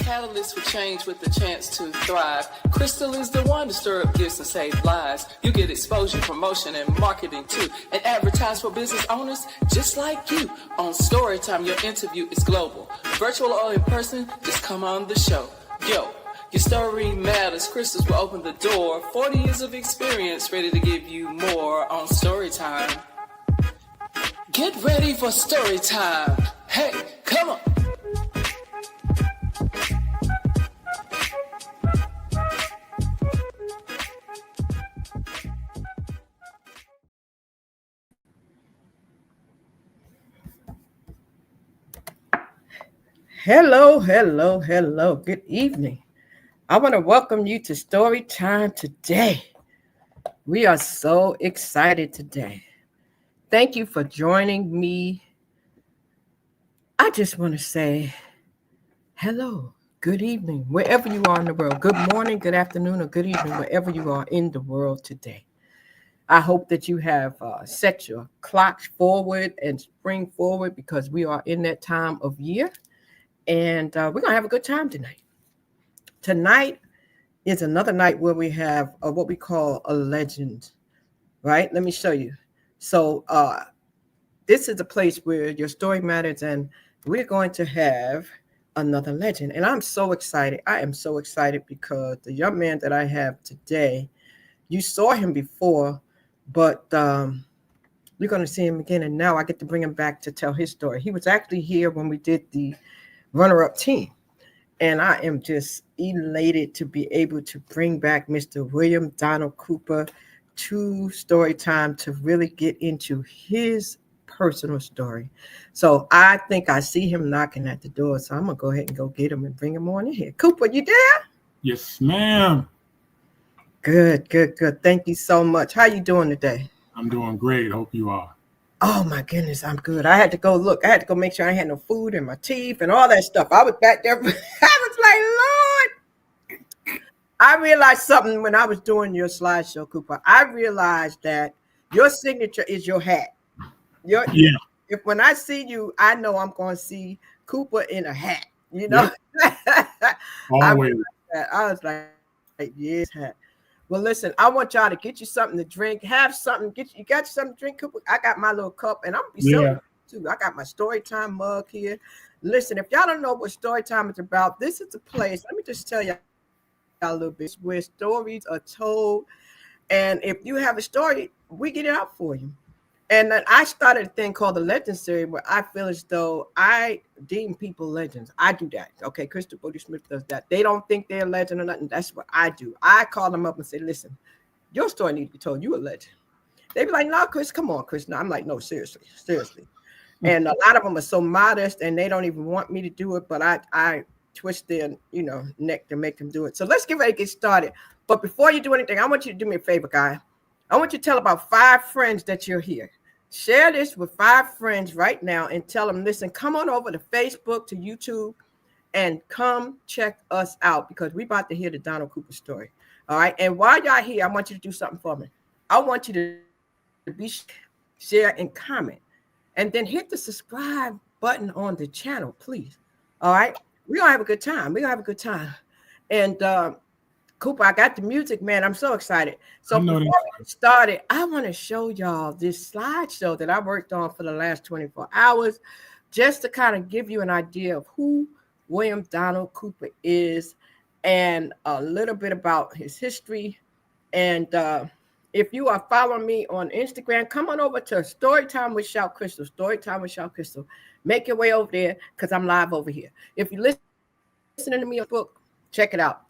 catalyst for change with the chance to thrive. Crystal is the one to stir up gifts and save lives. You get exposure, promotion, and marketing too. And advertise for business owners just like you. On Storytime, your interview is global. Virtual or in person, just come on the show. Yo, your story matters. Crystals will open the door. 40 years of experience, ready to give you more on Storytime. Get ready for Storytime. Hey, come on. Hello, hello, hello. Good evening. I want to welcome you to Story Time today. We are so excited today. Thank you for joining me. I just want to say hello, good evening, wherever you are in the world. Good morning, good afternoon, or good evening, wherever you are in the world today. I hope that you have set your clocks forward and spring forward because we are in that time of year. And we're going to have a good time tonight. Tonight is another night where we have what we call a legend, right? Let me show you. So this is a place where your story matters, and we're going to have another legend. And I'm so excited. I am so excited because the young man that I have today, you saw him before, but you're going to see him again. And now I get to bring him back to tell his story. He was actually here when we did the runner-up team. And I am just elated to be able to bring back Mr. William Donald Cooper to Storytime to really get into his personal story. So I think I see him knocking at the door. So I'm going to go ahead and go get him and bring him on in here. Cooper, you there? Yes, ma'am. Good. Thank you so much. How you doing today? I'm doing great. Hope you are. Oh my goodness, I'm good. I had to go look. I had to go make sure I had no food in my teeth and all that stuff. I was back there. I was like, Lord. I realized something when I was doing your slideshow, Cooper. I realized that your signature is your hat. Yeah. If when I see you, I know I'm going to see Cooper in a hat. You know. Yep. Always. I was like, yes, hat. Well, listen, I want y'all to get you something to drink. Have something. You got you something to drink, Cooper? I got my little cup, and I'm going to be selling it too. I got my Storytime mug here. Listen, if y'all don't know what Storytime is about, this is a place. Let me just tell y'all a little bit where stories are told. And if you have a story, we get it out for you. And then I started a thing called the Legend Series where I feel as though I deem people legends. I do that. Okay, Crystal Bodie Smith does that. They don't think they're a legend or nothing. That's what I do. I call them up and say, listen, your story needs to be told. You a legend. They be like, no, Chris, come on, Chris. No, I'm like, no, seriously. And a lot of them are so modest and they don't even want me to do it, but I twist their neck to make them do it. So let's get ready to get started. But before you do anything, I want you to do me a favor, guy. I want you to tell about 5 friends that you're here. Share this with 5 friends right now and tell them, listen, come on over to Facebook, to YouTube, and come check us out because we're about to hear the Donald Cooper story. All right. And while y'all here, I want you to do something for me. I want you to share and comment and then hit the subscribe button on the channel, please. All right. We're going to have a good time. And Cooper, I got the music, man. I'm so excited. So before we get started, I want to show y'all this slideshow that I worked on for the last 24 hours, just to kind of give you an idea of who William Donald Cooper is and a little bit about his history. And if you are following me on Instagram, come on over to Storytime with Shout Crystal. Storytime with Shout Crystal. Make your way over there because I'm live over here. If you're listening to me on book, check it out.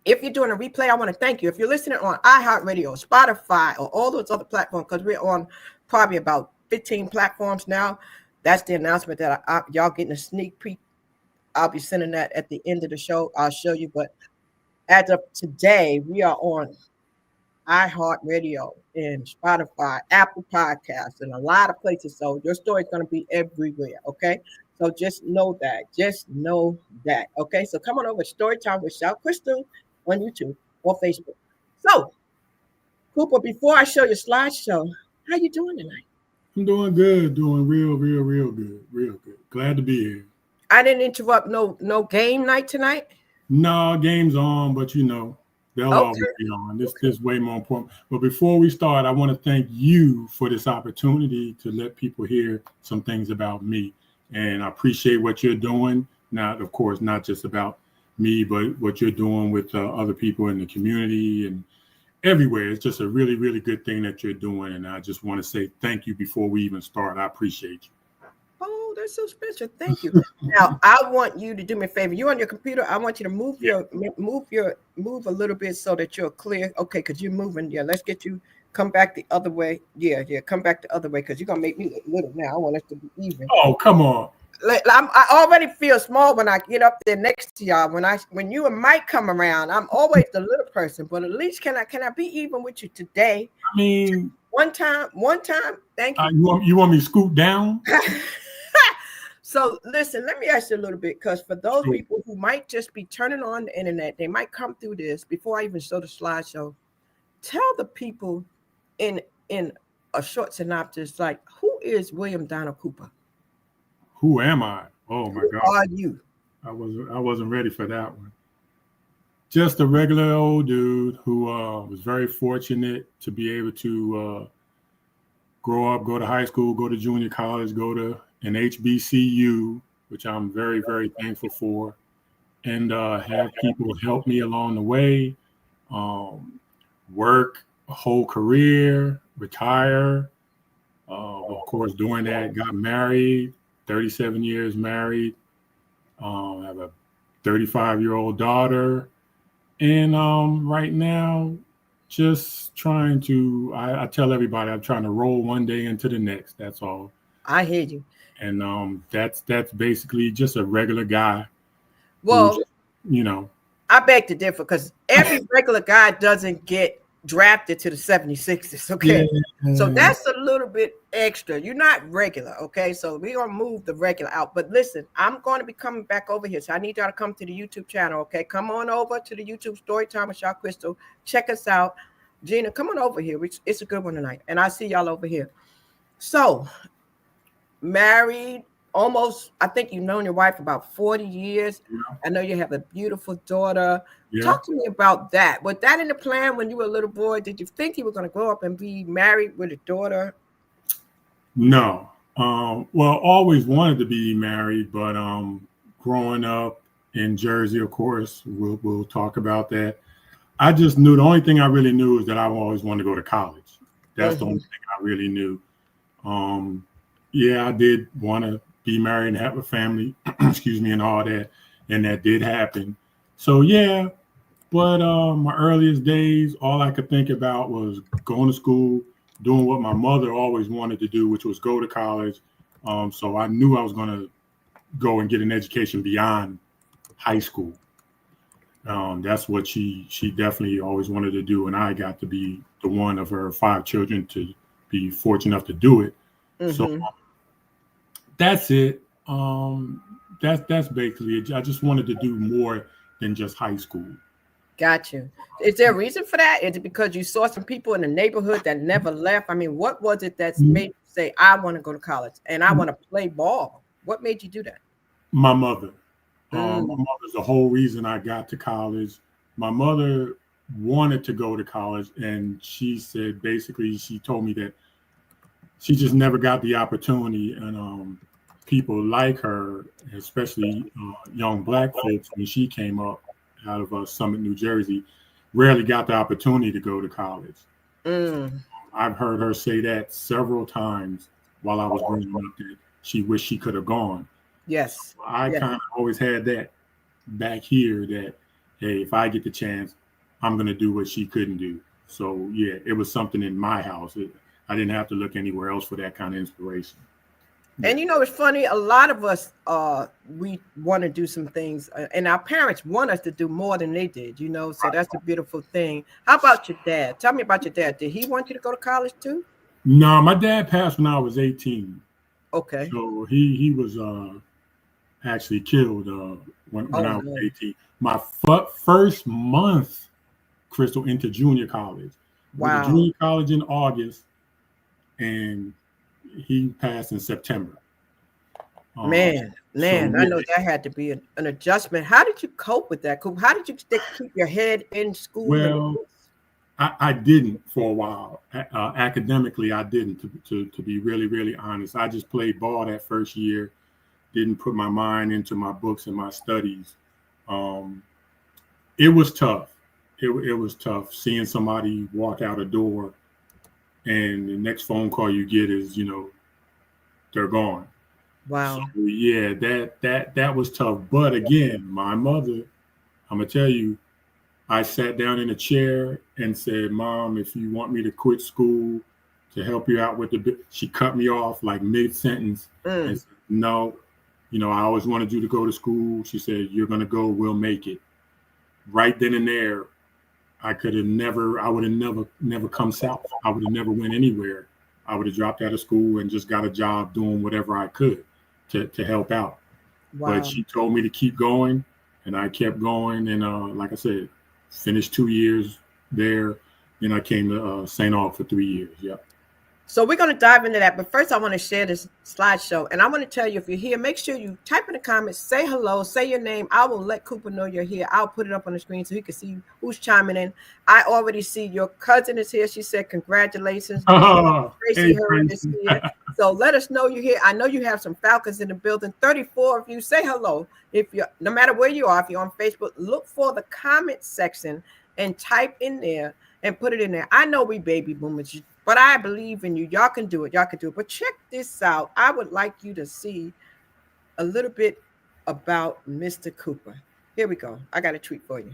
If you're doing a replay, I want to thank you. If you're listening on iHeartRadio, Spotify, or all those other platforms, because we're on probably about 15 platforms now, that's the announcement that y'all getting a sneak peek. I'll be sending that at the end of the show. I'll show you. But as of today, we are on iHeartRadio and Spotify, Apple Podcasts, and a lot of places. So your story is going to be everywhere, okay? So just know that. Okay? So come on over to Storytime with Shout Crystal on YouTube or Facebook. So, Cooper, before I show your slideshow, how you doing tonight? I'm doing good. Doing real good. Glad to be here. I didn't interrupt no game night tonight. No, game's on, but they'll Okay. always be on. This is way more important. But before we start, I want to thank you for this opportunity to let people hear some things about me. And I appreciate what you're doing. Not, of course, not just about me, but what you're doing with other people in the community and everywhere. It's just a really, really good thing that you're doing. And I just want to say thank you before we even start. I appreciate you. Oh, that's so special. Thank you. Now, I want you to do me a favor. You on your computer? I want you to move move a little bit so that you're clear. Okay, because you're moving. Yeah, let's get you come back the other way. Yeah, come back the other way because you're gonna make me look little now. I want us to be even. Oh, come on. I already feel small when I get up there next to y'all. When you and Mike come around, I'm always the little person. But at least can I be even with you today? I mean, one time. Thank you. You want me to scoot down? So listen, let me ask you a little bit, because for those people who might just be turning on the internet, they might come through this before I even show the slideshow. Tell the people in a short synopsis, like, who is William Donald Cooper? Who am I? Oh my God! Who are you? I wasn't ready for that one. Just a regular old dude who was very fortunate to be able to grow up, go to high school, go to junior college, go to an HBCU, which I'm very, very thankful for, and have people help me along the way, work a whole career, retire. Of course, doing that, got married, 37 years married. I have a 35-year-old daughter. And right now, just trying to, I tell everybody, I'm trying to roll one day into the next. That's all. I hear you. And that's basically just a regular guy. Well, I beg to differ, because every regular guy doesn't get drafted to the 76ers. Okay. Yeah. So that's a little bit extra. You're not regular. Okay. So we're going to move the regular out. But listen, I'm going to be coming back over here. So I need y'all to come to the YouTube channel. Okay. Come on over to the YouTube Storytime with Shaw Crystal. Check us out. Gina, come on over here. It's a good one tonight. And I see y'all over here. So married almost, I think you've known your wife about 40 years. Yeah. I know you have a beautiful daughter. Yeah. Talk to me about that. Was that in the plan when you were a little boy? Did you think you were going to grow up and be married with a daughter? No. Well, always wanted to be married, but growing up in Jersey, of course, we'll talk about that. I just knew, the only thing I really knew is that I always wanted to go to college. That's the only thing I really knew. Yeah, I did want to be married and have a family, excuse me, and all that. And that did happen. So, yeah. But my earliest days, all I could think about was going to school, doing what my mother always wanted to do, which was go to college. So I knew I was going to go and get an education beyond high school. That's what she definitely always wanted to do. And I got to be the one of her 5 children to be fortunate enough to do it. Mm-hmm. So that's it. That's basically it. I just wanted to do more than just high school. Got you. Is there a reason for that? Is it because you saw some people in the neighborhood that never left? I mean, what was it that made you say, I want to go to college and I want to play ball? What made you do that? My mother. My mother's the whole reason I got to college. My mother wanted to go to college, and she said, basically, she told me that she just never got the opportunity. And people like her, especially young Black folks, when she came up out of Summit, New Jersey, rarely got the opportunity to go to college. I've heard her say that several times while I was growing up, that she wished she could have gone. Yes. I kind of always had that back here that, hey, if I get the chance, I'm going to do what she couldn't do. So, yeah, it was something in my house. I didn't have to look anywhere else for that kind of inspiration. And it's funny, a lot of us, we want to do some things, and our parents want us to do more than they did, so that's a beautiful thing. How about your dad? Tell me about your dad. Did he want you to go to college too? No, my dad passed when I was 18. Okay. So he was actually killed when I was 18. My first month, Crystal, into junior college. Wow. Went to junior college in August, and he passed in September. Man, Man, So I yeah, know that had to be an adjustment. How did you cope with that, Coop? How did you keep your head in school? well, I didn't for a while. Academically, I didn't. To be really, really honest, I just played ball that first year. Didn't put my mind into my books and my studies. Um, it was tough. It was tough seeing somebody walk out a door, and the next phone call you get is, they're gone. So Wow. yeah, that was tough. But again, my mother, I'm gonna tell you, I sat down in a chair and said, "Mom, if you want me to quit school to help you out with she cut me off like mid sentence and said, "No, I always wanted you to go to school." She said, "You're gonna go. We'll make it." Right then and there, I would have never come south. I would have never went anywhere. I would have dropped out of school and just got a job doing whatever I could to help out. Wow. But she told me to keep going, and I kept going. And like I said, finished 2 years there. Then I came to St. Aug for 3 years. Yep. So we're going to dive into that. But first, I want to share this slideshow. And I want to tell you, if you're here, make sure you type in the comments, say hello, say your name. I will let Cooper know you're here. I'll put it up on the screen so he can see who's chiming in. I already see your cousin is here. She said, congratulations. Tracy Heard is here. So let us know you're here. I know you have some Falcons in the building. 34 of you. Say hello. No matter where you are, if you're on Facebook, look for the comment section and type in there and put it in there. I know we baby boomers, but I believe in you. Y'all can do it. Y'all can do it. But check this out. I would like you to see a little bit about Mr. Cooper. Here we go. I got a treat for you.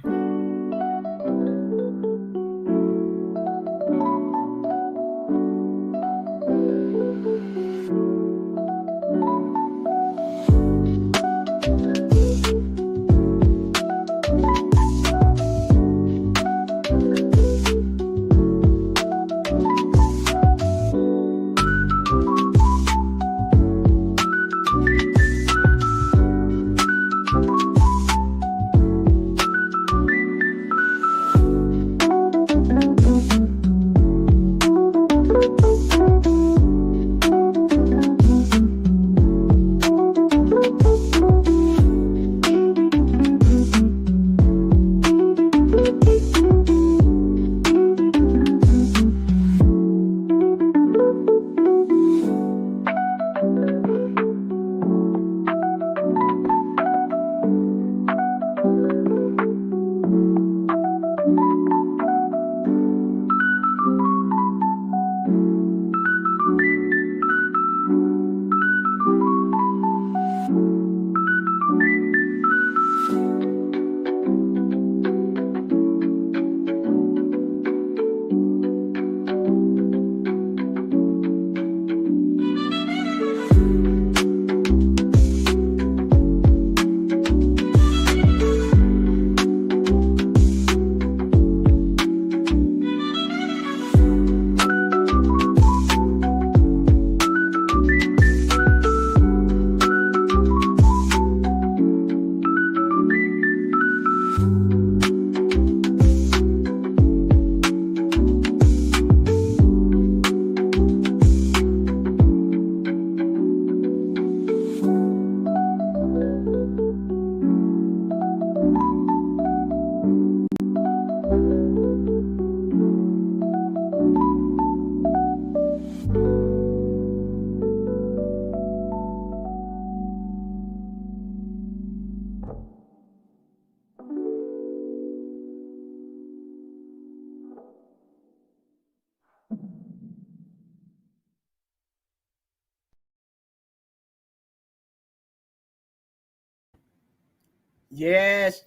Yes.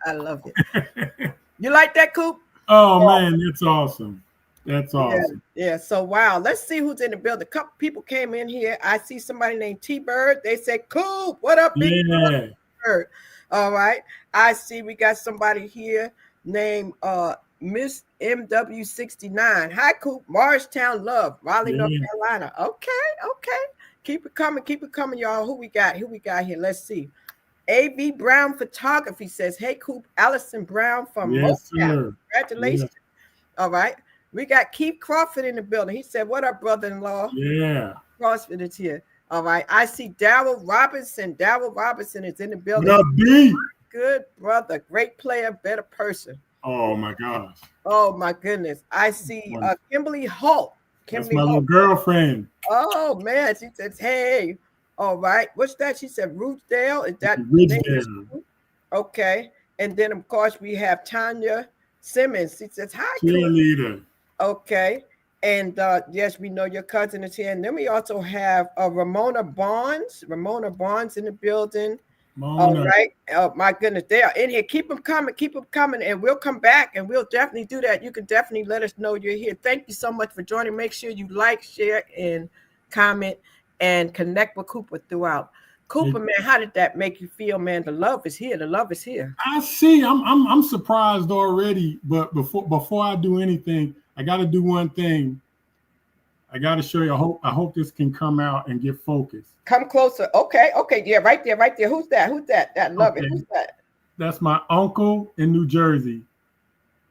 I love it. You like that, Coop? Oh man, that's awesome. That's awesome. Yeah. So wow, let's see who's in the building. A couple people came in here. I see somebody named T-Bird. They said, Coop, what up, big Bird? All right. I see we got somebody here named Miss MW69. Hi, Coop. Morristown Love, Raleigh, North Carolina. Okay. Keep it coming, y'all. Who we got here? Let's see. AV Brown Photography says, hey, Coop, Allison Brown from Motown. Congratulations. All right. We got Keith Crawford in the building. He said, what up, brother-in-law? Yeah. CrossFit is here. All right. I see Darryl Robinson. Darryl Robinson is in the building. What up, D? Good brother. Great player, better person. Oh, my gosh. Oh, my goodness. I see Kimberly Holt. That's my little girlfriend. Oh, man. She says, hey. All right. What's that? She said Roothdale. Is that Ridgedale? Okay. And then, of course, we have Tanya Simmons. She says, hi, cheerleader. Okay. And yes, we know your cousin is here. And then we also have Ramona Barnes. Ramona Barnes in the building. All right. Oh, my goodness. They are in here. Keep them coming. Keep them coming. And we'll come back and we'll definitely do that. You can definitely let us know you're here. Thank you so much for joining. Make sure you like, share, and comment and connect with Cooper throughout. Cooper, man, how did that make you feel, man? The love is here. The love is here. I see. I'm surprised already. But before I do anything, I got to do one thing. I got to show you. I hope this can come out and get focused. Come closer. Okay. Yeah, right there. Who's that? That love it. Who's that? That's my uncle in New Jersey,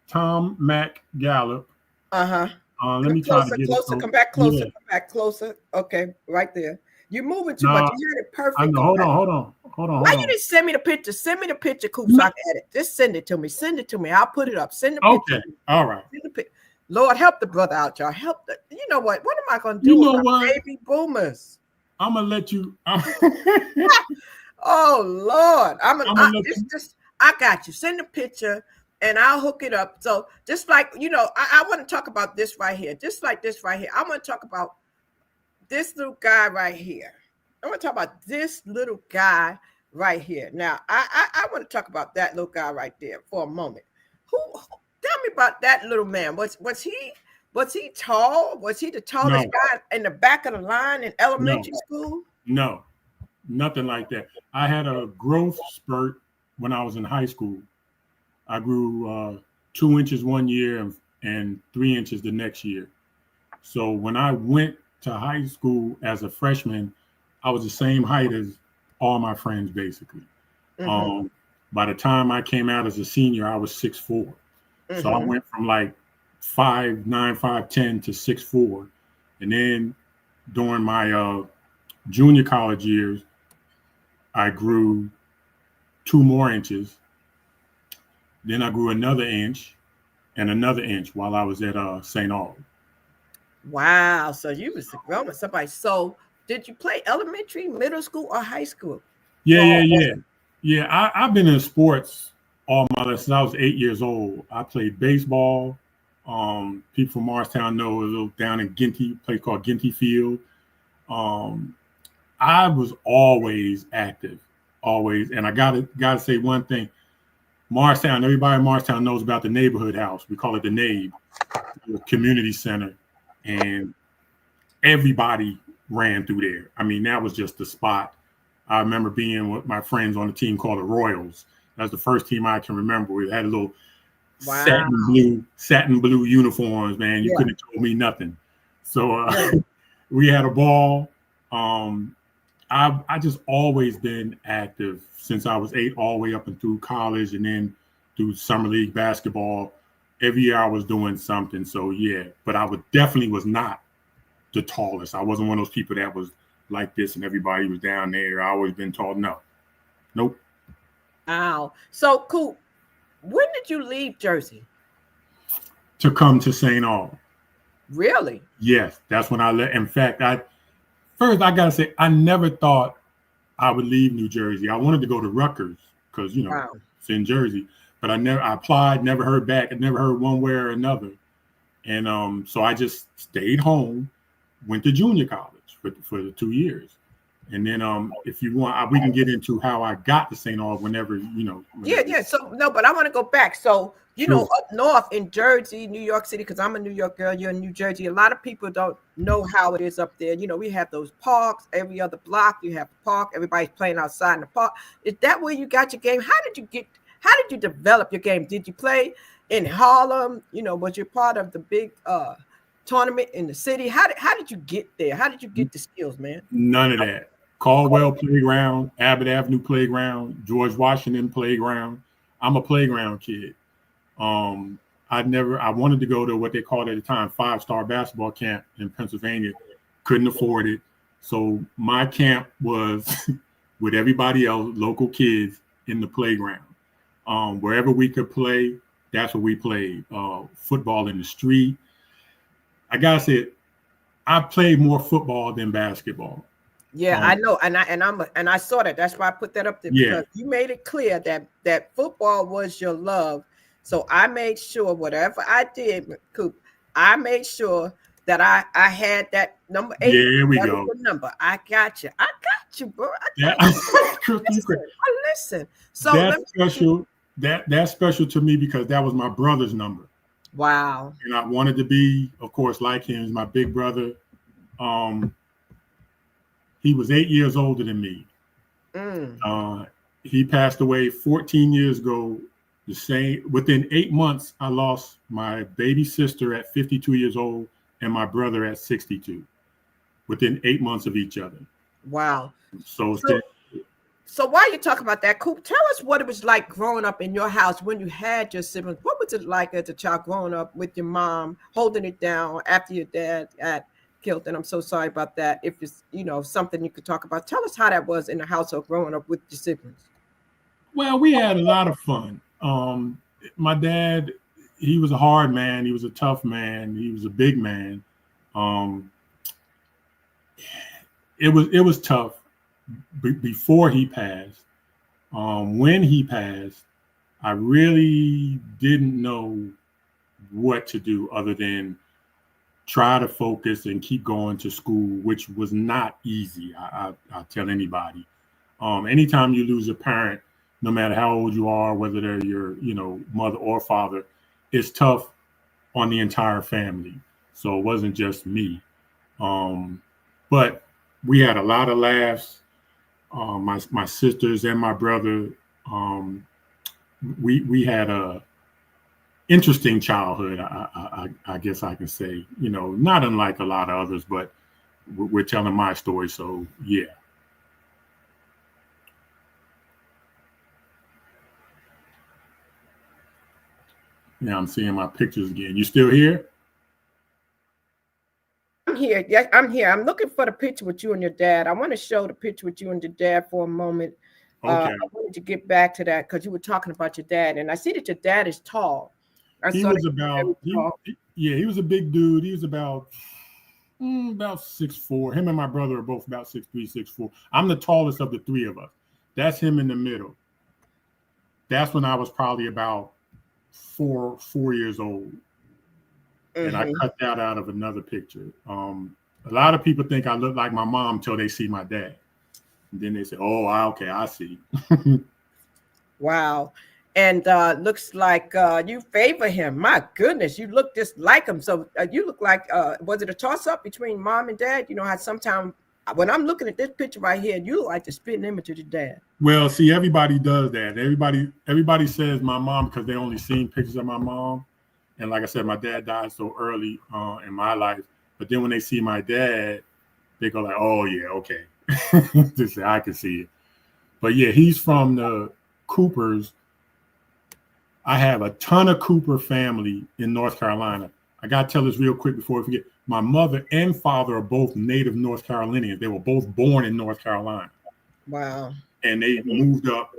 Tom Mac Gallup. Let me try to get closer. Come back closer. Yeah. Come back closer. Okay, right there. You're moving too much. You had it perfect. I know. Hold on. Why you didn't send me the picture? Send me the picture, Coop, so I can edit. Just send it to me. I'll put it up. Send the picture. Okay. All right. Lord, help the brother out, y'all. Help the. You know what? What am I going to do with my baby boomers? I'm gonna let you. Oh Lord, I got you. Send the picture, and I'll hook it up. So just like I want to talk about this right here. Just like this right here. I want to talk about this little guy right here. I want to talk about this little guy right here. Now, I want to talk about that little guy right there for a moment. Who tell me about that little man? Was he tall? Was he the tallest guy in the back of the line in elementary school? No, nothing like that. I had a growth spurt when I was in high school. I grew 2 inches one year and 3 inches the next year. So when I went to high school as a freshman, I was the same height as all my friends, basically. Mm-hmm. By the time I came out as a senior, I was 6'4". Mm-hmm. So I went from like 5'9", 5'10" to 6'4". And then during my junior college years, I grew 2 more inches. Then I grew another inch and another inch while I was at St. Aug. Wow. So you was growing with somebody. So did you play elementary, middle school, or high school? Yeah. I've been in sports all my life since I was 8 years old. I played baseball. People from Morristown know a little down in Ginty, a place called Ginty Field. I was always active, always. And I gotta say one thing. Morristown, everybody in Morristown knows about the neighborhood house. We call it the NABE, the community center. And everybody ran through there. I mean, that was just the spot. I remember being with my friends on a team called the Royals. That was the first team I can remember. We had a little satin blue uniforms, man. You couldn't have told me nothing. So we had a ball. I just always been active since I was 8 all the way up and through college and then through summer league basketball. Every year I was doing something. So yeah, but I definitely was not the tallest. I wasn't one of those people that was like this and everybody was down there. I always been tall. Nope. Wow. So cool. When did you leave Jersey? To come to St. Aug. Really? Yes, that's when I left. In fact, I gotta say I never thought I would leave New Jersey. I wanted to go to Rutgers because it's in Jersey. But I applied, never heard back. I never heard one way or another. And so I just stayed home, went to junior college for the 2 years. And then if you want, we can get into how I got to St. Aug whenever. Yeah. So, no, but I want to go back. So, know, up north in Jersey, New York City, because I'm a New York girl, you're in New Jersey. A lot of people don't know how it is up there. We have those parks. Every other block, you have a park. Everybody's playing outside in the park. Is that where you got your game? How did you develop your game? Did you play in Harlem? Was you part of the big tournament in the city? How did you get there? How did you get the skills, man? None of that. Caldwell Playground, Abbott Avenue Playground, George Washington Playground. I'm a playground kid. I wanted to go to what they called at the time 5-star basketball camp in Pennsylvania. Couldn't afford it. So my camp was with everybody else, local kids in the playground. Wherever we could play, that's what we played. Football in the street. I gotta say, I played more football than basketball. Yeah, I know, and I saw that. That's why I put that up there, because you made it clear that football was your love. So I made sure whatever I did, Coop, I made sure that I had that number 8. Yeah, we go. Number. I got you, bro. Listen. So that's special. That's special to me because that was my brother's number. Wow. And I wanted to be, of course, like him. He's my big brother. He was 8 years older than me. He passed away 14 years ago. The same within 8 months, I lost my baby sister at 52 years old and my brother at 62. Within 8 months of each other. Wow. So while you talk about that, Coop, tell us what it was like growing up in your house when you had your siblings. What was it like as a child growing up with your mom, holding it down after your dad got killed? And I'm so sorry about that. If it's, something you could talk about, tell us how that was in the household growing up with your siblings. Well, we had a lot of fun. My dad, he was a hard man. He was a tough man. He was a big man. It was tough before he passed. When he passed, I really didn't know what to do other than try to focus and keep going to school, which was not easy. I'll tell anybody. Anytime you lose a parent, no matter how old you are, whether they're your, mother or father, it's tough on the entire family. So it wasn't just me. But we had a lot of laughs. My sisters and my brother, we had a interesting childhood. I guess I can say, not unlike a lot of others, but we're telling my story. So yeah. Now I'm seeing my pictures again. You still here? I'm here. Yes, I'm here. I'm looking for the picture with you and your dad. I want to show the picture with you and your dad for a moment. Okay. I wanted to get back to that because you were talking about your dad, and I see that your dad is tall. He was a big dude. He was about 6'4". Him and my brother are both about 6'3", 6'4". I'm the tallest of the three of us. That's him in the middle. That's when I was probably about 4 years old. And I cut that out of another picture. A lot of people think I look like my mom till they see my dad. And then they say, oh, okay, I see. Wow. And looks like you favor him. My goodness, you look just like him. So you look like, was it a toss-up between mom and dad? You know how sometimes when I'm looking at this picture right here, you look like the spitting image of your dad. Well, see, everybody does that. Everybody says my mom because they only seen pictures of my mom. And like I said, my dad died so early in my life. But then when they see my dad, they go like, oh, yeah, okay. Just say, I can see it. But yeah, he's from the Coopers. I have a ton of Cooper family in North Carolina. I got to tell this real quick before I forget. My mother and father are both native North Carolinians. They were both born in North Carolina. Wow. And they moved up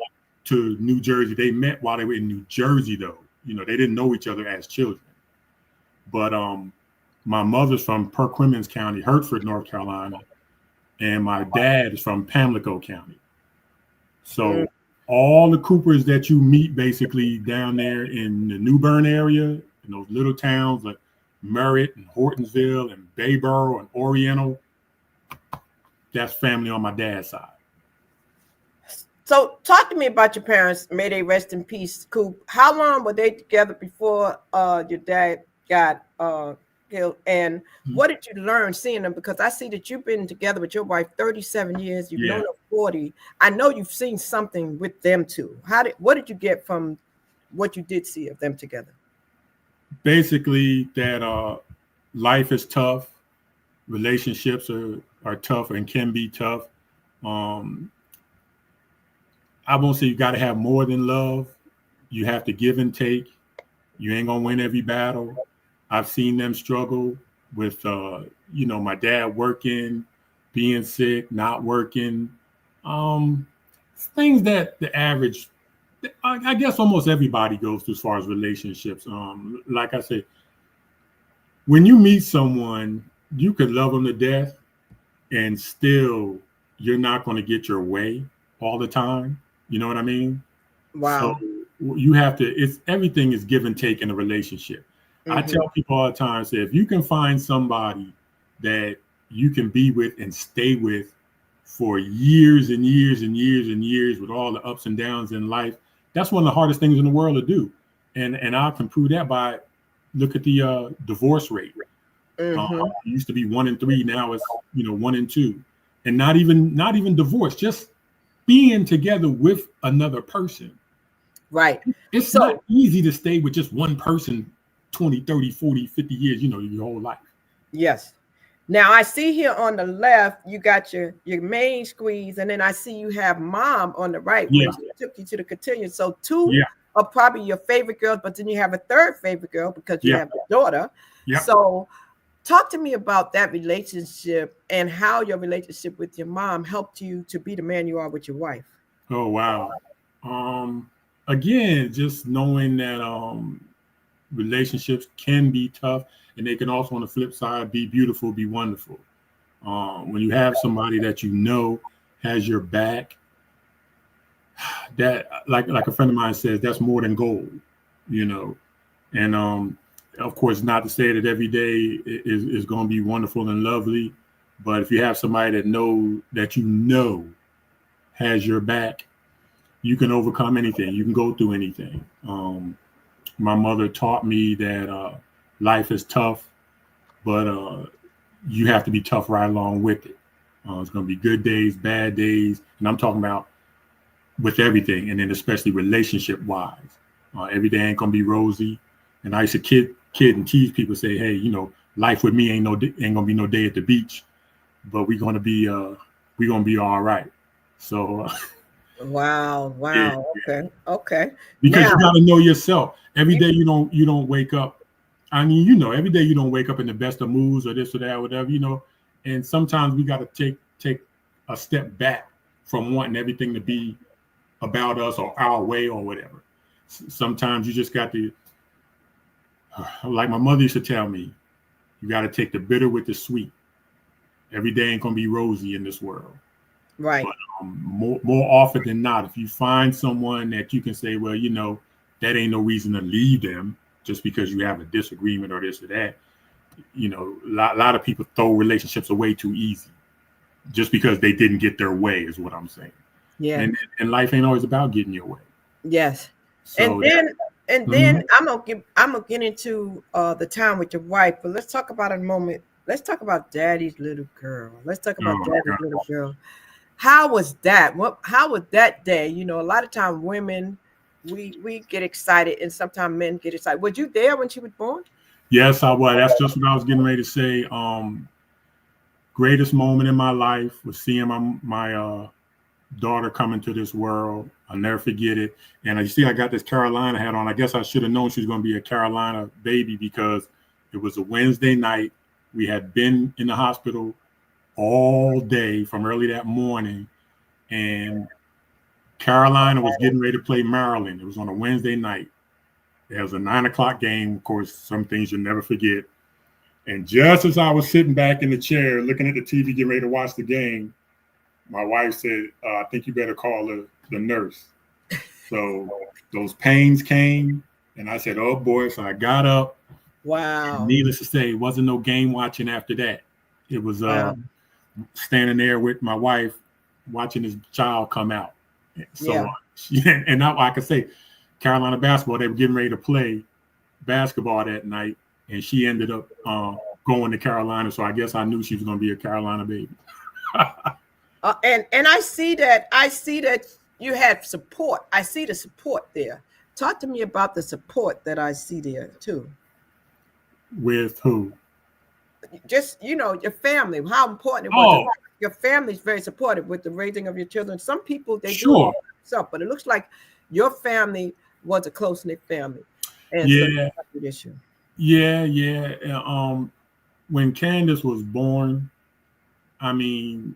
to New Jersey. They met while they were in New Jersey, though. They didn't know each other as children. But my mother's from Perquimans County, Hertford, North Carolina. And my dad is from Pamlico County. So all the Coopers that you meet basically down there in the New Bern area, in those little towns like Merritt and Hortonsville and Bayboro and Oriental, that's family on my dad's side. So talk to me about your parents. May they rest in peace, Coop. How long were they together before your dad got killed? And what did you learn seeing them? Because I see that you've been together with your wife 37 years. You've known her 40. I know you've seen something with them too. What did you get from what you did see of them together? Basically that life is tough. Relationships are tough and can be tough. I won't say you got to have more than love. You have to give and take. You ain't going to win every battle. I've seen them struggle with, my dad working, being sick, not working, things that the average, I guess almost everybody goes through as far as relationships. Like I said, when you meet someone, you could love them to death and still you're not going to get your way all the time. You know what I mean? Wow. So you have to, everything is give and take in a relationship. I tell people all the time, say, if you can find somebody that you can be with and stay with for years and years and years and years with all the ups and downs in life, that's one of the hardest things in the world to do. And I can prove that by look at the divorce rate. It used to be 1 in 3. Now it's 1 in 2, and not even divorce, just being together with another person. Right. It's not easy to stay with just one person 20, 30, 40, 50 years, your whole life. Yes. Now I see here on the left, you got your main squeeze, and then I see you have mom on the right, which took you to the continuum. So 2 are probably your favorite girls, but then you have a third favorite girl because you have a daughter. So talk to me about that relationship and how your relationship with your mom helped you to be the man you are with your wife. Oh, wow. Again, just knowing that relationships can be tough, and they can also, on the flip side, be beautiful, be wonderful. When you have somebody that has your back, that like a friend of mine says, that's more than gold, And of course, not to say that every day is going to be wonderful and lovely, but if you have somebody that has your back, you can overcome anything. You can go through anything. My mother taught me that life is tough, but you have to be tough right along with it. It's going to be good days, bad days, and I'm talking about with everything, and then especially relationship-wise. Every day ain't going to be rosy. And I used to kid and tease people, say, hey, life with me ain't going to be no day at the beach, but we're going to be all right. So. Wow. Yeah. Okay. Because you got to know yourself. Every day you don't wake up. I mean, every day you don't wake up in the best of moods or this or that, or whatever, And sometimes we got to take a step back from wanting everything to be about us or our way or whatever. Sometimes you just got to, like my mother used to tell me, you got to take the bitter with the sweet. Every day ain't going to be rosy in this world. Right. But more often than not, if you find someone that you can say, well, that ain't no reason to leave them just because you have a disagreement or this or that. A lot of people throw relationships away too easy just because they didn't get their way is what I'm saying. Yeah. And life ain't always about getting your way. Yes. So then I'm gonna get into the time with your wife, but let's talk about it a moment. Let's talk about Daddy's little girl. Little girl. How was that? How was that day? A lot of time women, we get excited, and sometimes men get excited. Were you there when she was born? Yes, I was. That's just what I was getting ready to say. Greatest moment in my life was seeing my daughter come into this world. I'll never forget it. And you see, I got this Carolina hat on. I guess I should have known she was going to be a Carolina baby because it was a Wednesday night. We had been in the hospital all day from early that morning, and Carolina was getting ready to play Maryland. It was on a Wednesday night. It was a 9:00 game. Of course, some things you'll never forget. And just as I was sitting back in the chair, looking at the TV, getting ready to watch the game, my wife said, I think you better call the nurse. So those pains came, and I said, oh boy. So I got up. Wow. And needless to say, it wasn't no game watching after that. It was standing there with my wife watching his child come out. So and now I could say Carolina basketball, they were getting ready to play basketball that night, and she ended up going to Carolina. So I guess I knew she was going to be a Carolina baby. And I see that you had support. I see the support there. Talk to me about the support that I see there too. With who? Just, your family, how important it was. Your family is very supportive with the raising of your children. Some people, they do it themselves, but it looks like your family was a close-knit family. And so Yeah. When Candace was born, I mean,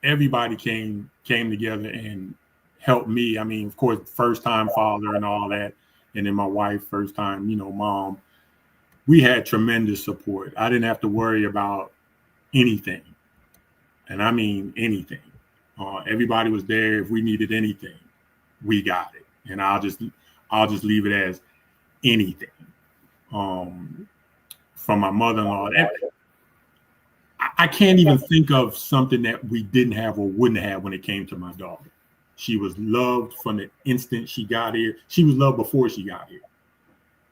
everybody came together and helped me. I mean, of course, first time father and all that, and then my wife, first time, mom. We had tremendous support. I didn't have to worry about anything, and I mean anything. Everybody was there. If we needed anything, we got it. And I'll just leave it as anything. From my mother-in-law, I can't even think of something that we didn't have or wouldn't have when it came to my daughter. She was loved from the instant she got here. She was loved before she got here.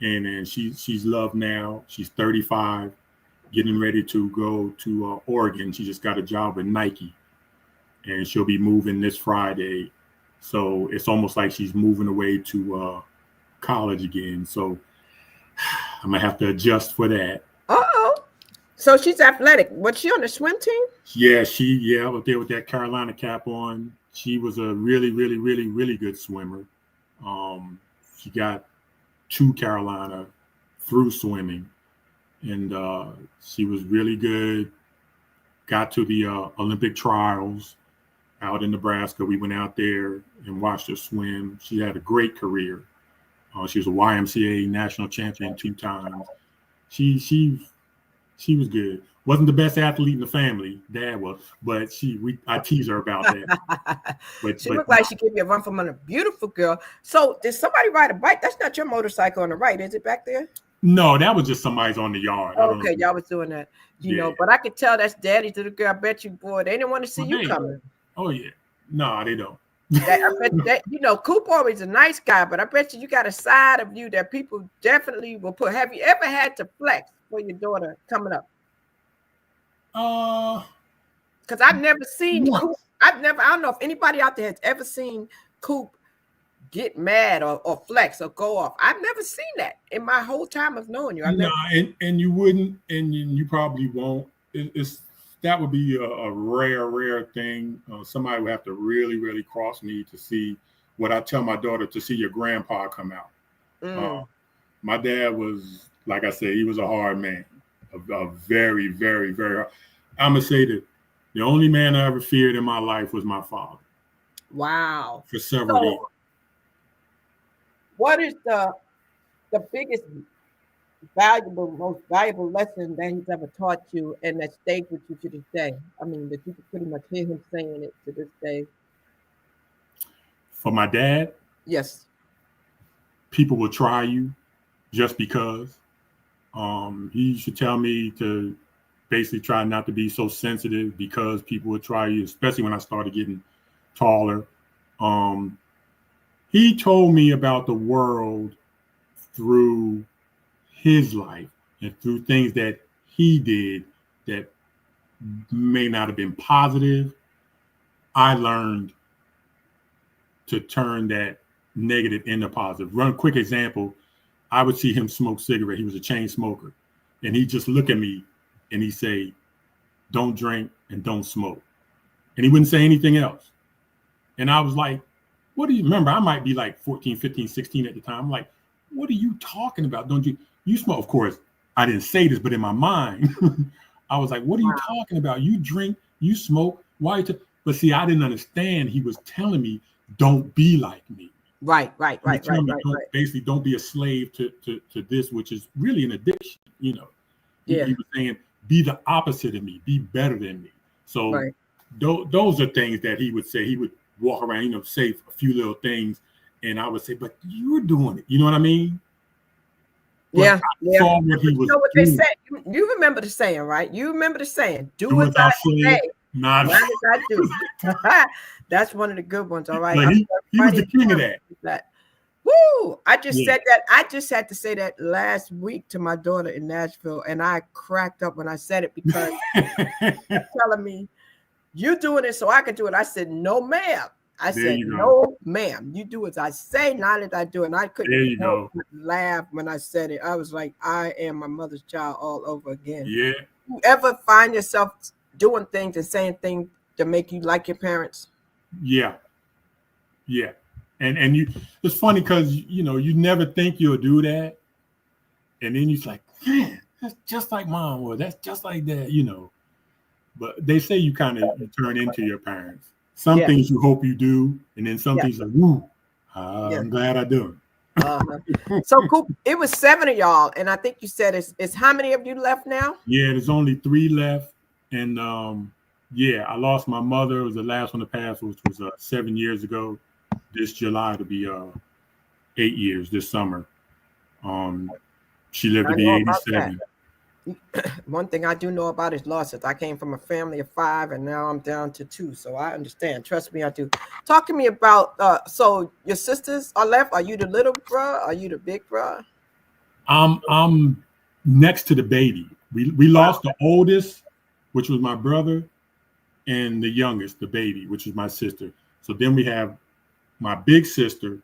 And then she's loved now. She's 35, getting ready to go to Oregon. She just got a job with Nike. And she'll be moving this Friday. So it's almost like she's moving away to college again. So I'm going to have to adjust for that. Uh-oh. So she's athletic. Was she on the swim team? Yeah, up there with that Carolina cap on. She was a really, really, really, really good swimmer. She got to Carolina through swimming, and she was really good. Got to the Olympic trials out in Nebraska. We went out there and watched her swim. She had a great career. She was a YMCA national champion 2 times. She was good. Wasn't the best athlete in the family. Dad was, but I tease her about that. She looked like she gave me a run from under. Beautiful girl. So did somebody ride a bike? That's not your motorcycle on the right, is it back there? No, that was just somebody's on the yard. Okay, y'all was doing that. You know, but I could tell that's daddy to the girl. I bet you, boy, they didn't want to see you coming. Oh yeah. No, they don't. I bet that, Coop always a nice guy, but I bet you got a side of you that people definitely will put. Have you ever had to flex for your daughter coming up? Because I've never seen Coop. I don't know if anybody out there has ever seen Coop get mad or flex or go off. I've never seen that in my whole time of knowing you. And you wouldn't, and you probably won't. That would be a rare thing. Somebody would have to really, really cross me to see what I tell my daughter, to see your grandpa come out. My dad was, like I said, he was a hard man, a very, very, very hard. I'm going to say that the only man I ever feared in my life was my father. Wow. For several years. What is the biggest most valuable lesson that he's ever taught you and that stayed with you to this day? I mean, that you can pretty much hear him saying it to this day. For my dad? Yes. People will try you just because. He used to tell me to basically try not to be so sensitive because people would try you, especially when I started getting taller. He told me about the world through his life and through things that he did that may not have been positive. I learned to turn that negative into positive. Run quick example. I would see him smoke cigarette. He was a chain smoker. And he'd just look at me and he'd say, don't drink and don't smoke. And he wouldn't say anything else. And I was like, what do you remember? I might be like 14, 15, 16 at the time. I'm like, what are you talking about? Don't you smoke? Of course, I didn't say this, but in my mind, I was like, what are you talking about? You drink, you smoke. Why? But see, I didn't understand. He was telling me, don't be like me. Right. Basically, don't be a slave to this, which is really an addiction, He was saying, be the opposite of me, be better than me. So those are things that he would say. He would walk around, say a few little things, and I would say, but you're doing it. You know what I mean? Yeah. Saw what he was what they said. You remember the saying, right? You remember the saying, do as I say, not as I do. That's one of the good ones, all right? Like he was the king of that. Woo! I just said that. I just had to say that last week to my daughter in Nashville, and I cracked up when I said it because she's telling me, you doing it so I can do it. I said, no, ma'am. I said, no, ma'am. You do as I say, not as I do. And I couldn't help but laugh when I said it. I was like, I am my mother's child all over again. Yeah. You ever find yourself doing things and saying things to make you like your parents? Yeah. And it's funny because, you never think you'll do that. And then you're like, man, that's just like mom, or that's just like that, but they say you kind of turn into your parents. Some Yeah. things you hope you do, and then some Yeah. things like, woo, Yeah. I'm glad I do. So cool. It was 7 of y'all, and I think you said it's how many of you left now? Yeah, there's only 3 left, and yeah, I lost my mother. It was the last one to pass, which was 7 years ago. This July to be 8 years this summer. She lived to I be know about 87. One thing I do know about is losses. I came from a family of 5, and now I'm down to 2. So I understand. Trust me, I do. Talk to me about. So your sisters are left. Are you the little bro? Are you the big bro? I'm next to the baby. We lost the oldest, which was my brother, and the youngest, the baby, which is my sister. So then we have my big sister,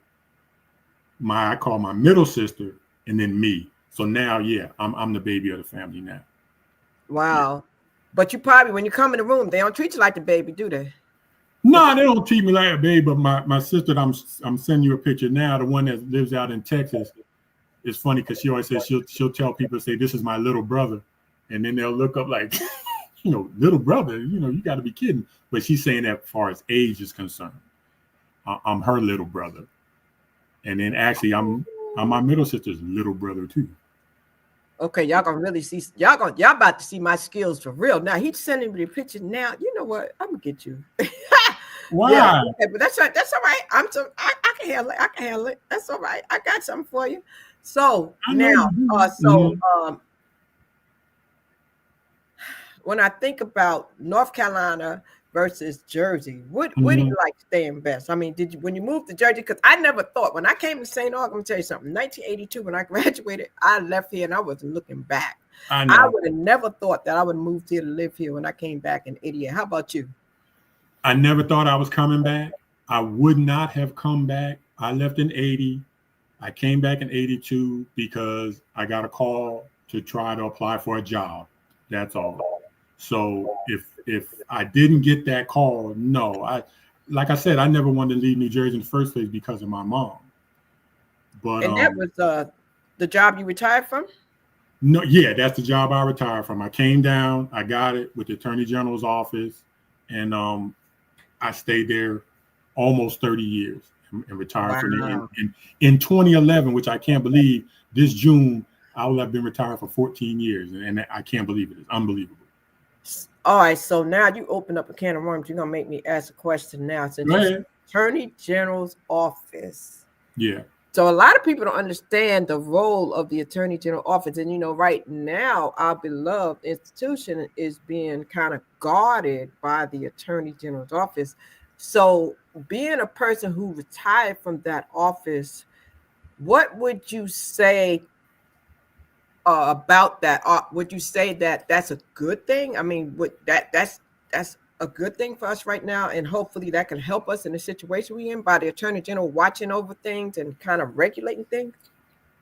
I call my middle sister, and then me. So now, yeah, I'm the baby of the family now. Wow. Yeah. But you probably, when you come in the room, they don't treat you like the baby, do they? No, they don't treat me like a baby. But my sister, I'm sending you a picture now. The one that lives out in Texas. It's funny because she always says she'll tell people, say, this is my little brother, and then they'll look up like, little brother. You got to be kidding. But she's saying that as far as age is concerned, I'm her little brother, and then actually I'm my middle sister's little brother too. Okay, y'all gonna really see. Y'all about to see my skills for real. Now he's sending me the picture. Now you know what? I'm gonna get you. Why? Yeah, okay, but that's right. That's all right. I can handle it. I can handle it. That's all right. I got something for you. So now, when I think about North Carolina versus Jersey, what do you like staying best? I mean, when you moved to Jersey? Because I never thought when I came to St. Aug, I'm gonna tell you something. 1982, when I graduated, I left here and I wasn't looking back. I would have never thought that I would move here to live here when I came back in 88. How about you? I never thought I was coming back. I would not have come back. I left in 80. I came back in 82 because I got a call to try to apply for a job. That's all. So if I didn't get that call, no. Like I said, I never wanted to leave New Jersey in the first place because of my mom. But that was the job you retired from? No, yeah, that's the job I retired from. I came down, I got it with the Attorney General's office, and I stayed there almost 30 years. And retired from it in 2011, which I can't believe. This June, I will have been retired for 14 years, and I can't believe it. It's unbelievable. All right, so now you open up a can of worms. You're gonna make me ask a question now. Since it's Attorney General's office, yeah. So a lot of people don't understand the role of the Attorney General office, and right now our beloved institution is being kind of guarded by the Attorney General's office. So, being a person who retired from that office, what would you say about that? Would you say that that's a good thing? I mean, that's a good thing for us right now, and hopefully that can help us in the situation we're in by the Attorney General watching over things and kind of regulating things?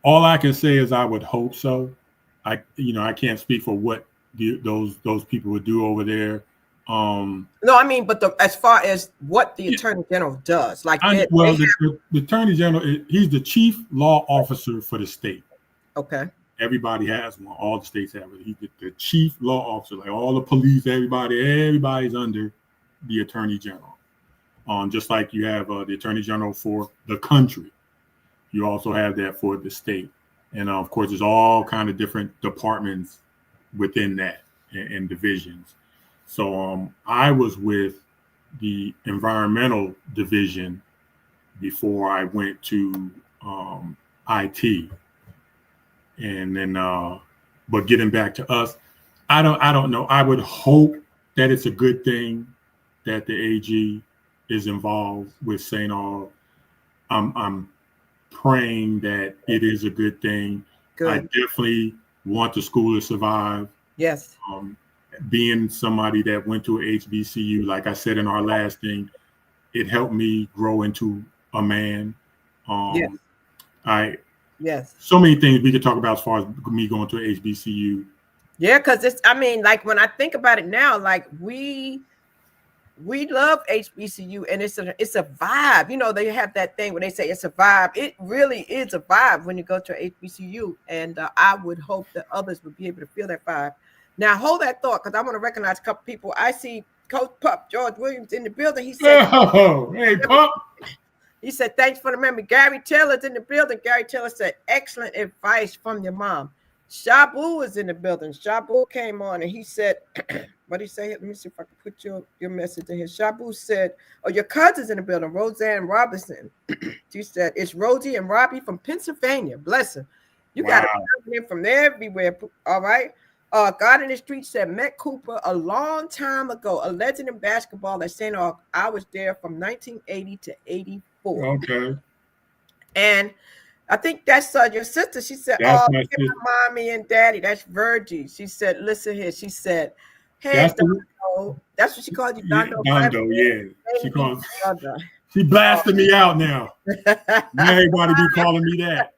All I can say is I would hope so. I can't speak for what those people would do over there. No, I mean, but as far as what the Attorney General does, like the Attorney General, he's the chief law officer for the state. Okay. Everybody has one. All the states have it. He's the chief law officer, like all the police, everybody's under the Attorney General. Just like you have the Attorney General for the country, you also have that for the state. And of course, there's all kind of different departments within that and divisions. So I was with the environmental division before I went to IT. And then, but getting back to us, I don't know. I would hope that it's a good thing that the AG is involved with St. Aug. I'm praying that it is a good thing. Good. I definitely want the school to survive. Yes. Being somebody that went to a HBCU, like I said in our last thing, it helped me grow into a man. Yes. So many things we could talk about as far as me going to a HBCU. Yeah, because like when I think about it now, like we love HBCU and it's a vibe. They have that thing where they say it's a vibe. It really is a vibe when you go to a HBCU, and I would hope that others would be able to feel that vibe. Now hold that thought, because I want to recognize a couple people. I see Coach Pup George Williams in the building. He said, "Oh, hey, Pup." He said, "Thanks for the memory." Gary Taylor's in the building. Gary Taylor said, "Excellent advice from your mom." Shabu is in the building. Shabu came on and he said, what did he say? Let me see if I can put your message in here. Shabu said, "Oh, your cousin's in the building, Roseanne Robinson." She said, "It's Rosie and Robbie from Pennsylvania." Bless her. You got it from everywhere. All right. God in the Street said, "Met Cooper a long time ago, a legend in basketball at St. Aug. I was there from 1980 to 84. Okay. And I think that's your sister. She said, That's "Oh, my give my mommy and daddy." That's Virgie. She said, "Listen here." She said, "Hey, Dondo." That's what she called you, Dondo. Dondo, yeah. Dondo. She blasted me out now. Everybody be calling me that.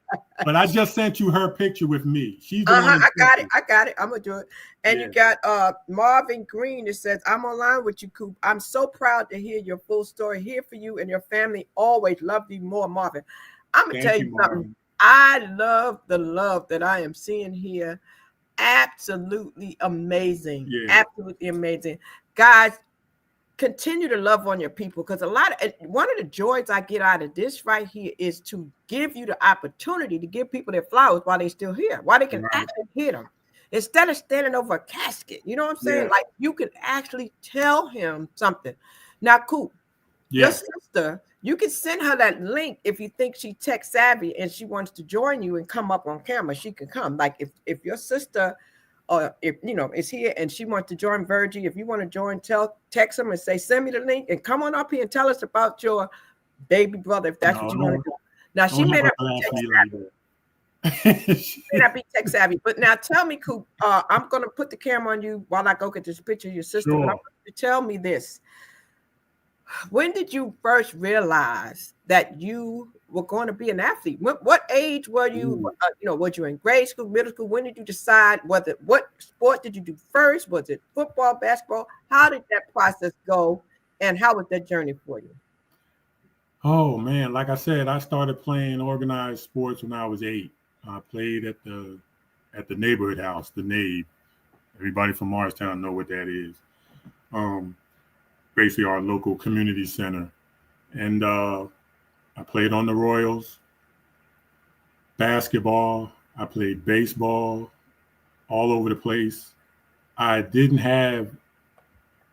But I just sent you her picture with me. She's the one. I got it. I'm gonna do it. And you got Marvin Green that says, "I'm online with you, Coop. I'm so proud to hear your full story. Here for you and your family. Always love you more, Marvin." I'm gonna tell you something. I love the love that I am seeing here. Absolutely amazing. Yeah. Absolutely amazing. Guys, continue to love on your people, because one of the joys I get out of this right here is to give you the opportunity to give people their flowers while they're still here, while they can actually hear them, instead of standing over a casket. You know what I'm saying? Yeah. Like, you can actually tell him something. Now, Coop, your sister, you can send her that link if you think she's tech savvy and she wants to join you and come up on camera. She can come. Like, if your sister, if is here and she wants to join Virgie, if you want to join, text them and say, "Send me the link and come on up here and tell us about your baby brother," if that's what you want to do. Now, she may not be tech savvy, but now tell me, Coop, I'm going to put the camera on you while I go get this picture of your sister. But I want you to tell me this. When did you first realize that you were going to be an athlete? What age were you? Was you in grade school, middle school? When did you decide? What sport did you do first? Was it football, basketball? How did that process go, and how was that journey for you? Oh man, like I said, I started playing organized sports when I was 8. I played at the neighborhood house, the Nave. Everybody from Morristown know what that is. Basically our local community center. And I played on the Royals, basketball, I played baseball, all over the place. I didn't have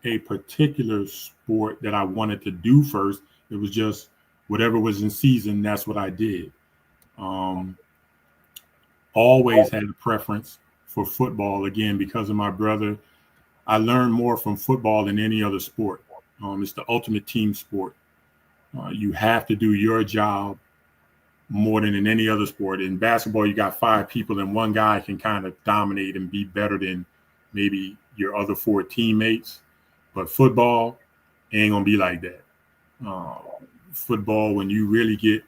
a particular sport that I wanted to do first. It was just whatever was in season, that's what I did. Always had a preference for football, again, because of my brother. I learned more from football than any other sport. It's the ultimate team sport. You have to do your job more than in any other sport. In basketball, you got 5 people and one guy can kind of dominate and be better than maybe your other 4 teammates. But football ain't going to be like that. Football, when you really get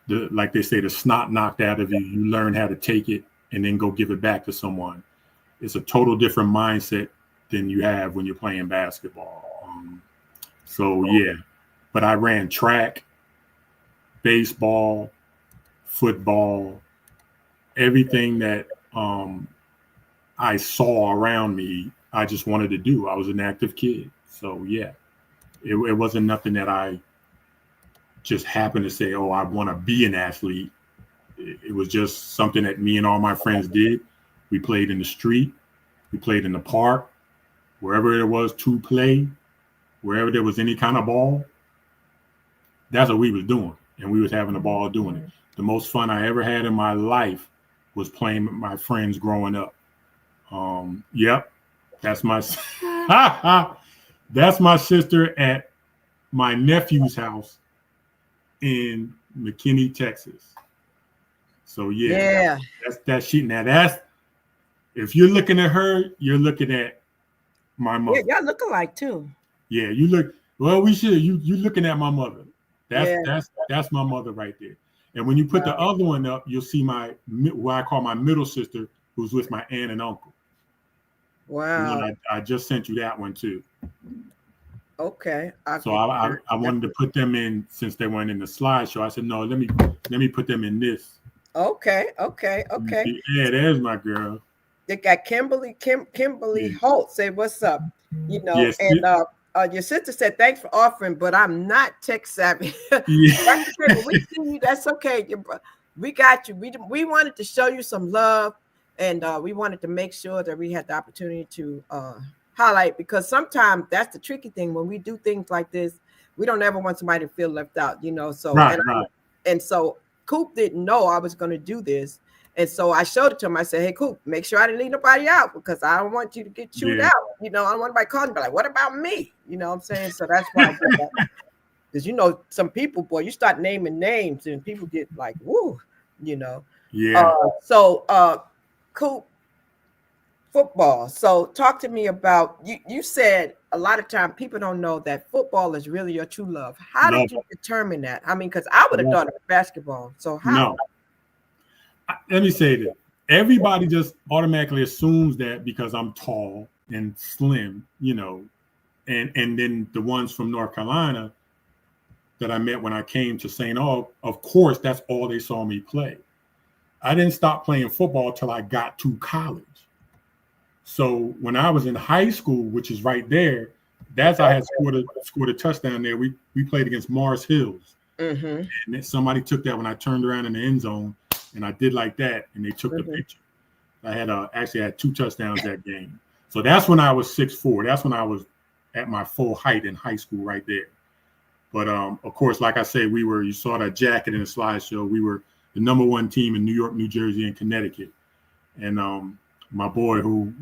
like they say, the snot knocked out of you, you learn how to take it and then go give it back to someone. It's a total different mindset than you have when you're playing basketball. But I ran track, baseball, football, everything that I saw around me, I just wanted to do. I was an active kid. So, it wasn't nothing that I just happened to say, "Oh, I want to be an athlete." It was just something that me and all my friends did. We played in the street. We played in the park, wherever there was to play, wherever there was any kind of ball. That's what we was doing, and we was having a ball doing it. The most fun I ever had in my life was playing with my friends growing up. That's my that's my sister at my nephew's house in McKinney, Texas. So that's that she. Now that's, if you're looking at her, you're looking at my mother. Yeah, y'all look alike too. Yeah, you look. Well, we should. You looking at my mother. That's my mother right there. And when you put the other one up, you'll see what I call my middle sister, who's with my aunt and uncle. Wow. I just sent you that one too. Okay. So I wanted to put them in, since they weren't in the slideshow. I said, no, let me put them in this. Okay. Yeah, there's my girl. They got Kimberly Holt say, "What's up?" You know, Yes. and your sister said, "Thanks for offering, but I'm not tech savvy." Yeah. That's okay, but we see you. That's okay. We got you. We wanted to show you some love, and we wanted to make sure that we had the opportunity to highlight, because sometimes that's the tricky thing when we do things like this. We don't ever want somebody to feel left out, you know. So Right. and so Coop didn't know I was going to do this. And so I showed it to him. I said, "Hey, Coop, make sure I didn't leave nobody out, because I don't want you to get chewed out. You know, I don't want anybody calling me like, what about me? You know what I'm saying?" So that's why I did that. Because, you know, some people, boy, you start naming names and people get like, woo, you know. Yeah. Coop, football. So talk to me about, you said a lot of time people don't know that football is really your true love. How did you determine that? I mean, because I would have thought it was basketball. So how? No. Let me say this. Everybody just automatically assumes that because I'm tall and slim, you know, and then the ones from North Carolina that I met when I came to St. Aug, of course, that's all they saw me play. I didn't stop playing football till I got to college. So when I was in high school, which is right there, that's I had scored a touchdown there. We played against Mars Hills. And then somebody took that when I turned around in the end zone, and I did like that, and they took the picture. I had actually had 2 touchdowns that game. So that's when I was 6'4". That's when I was at my full height in high school right there. But of course, like I say, you saw that jacket in the slideshow. We were the #1 team in New York, New Jersey, and Connecticut. And my boy, who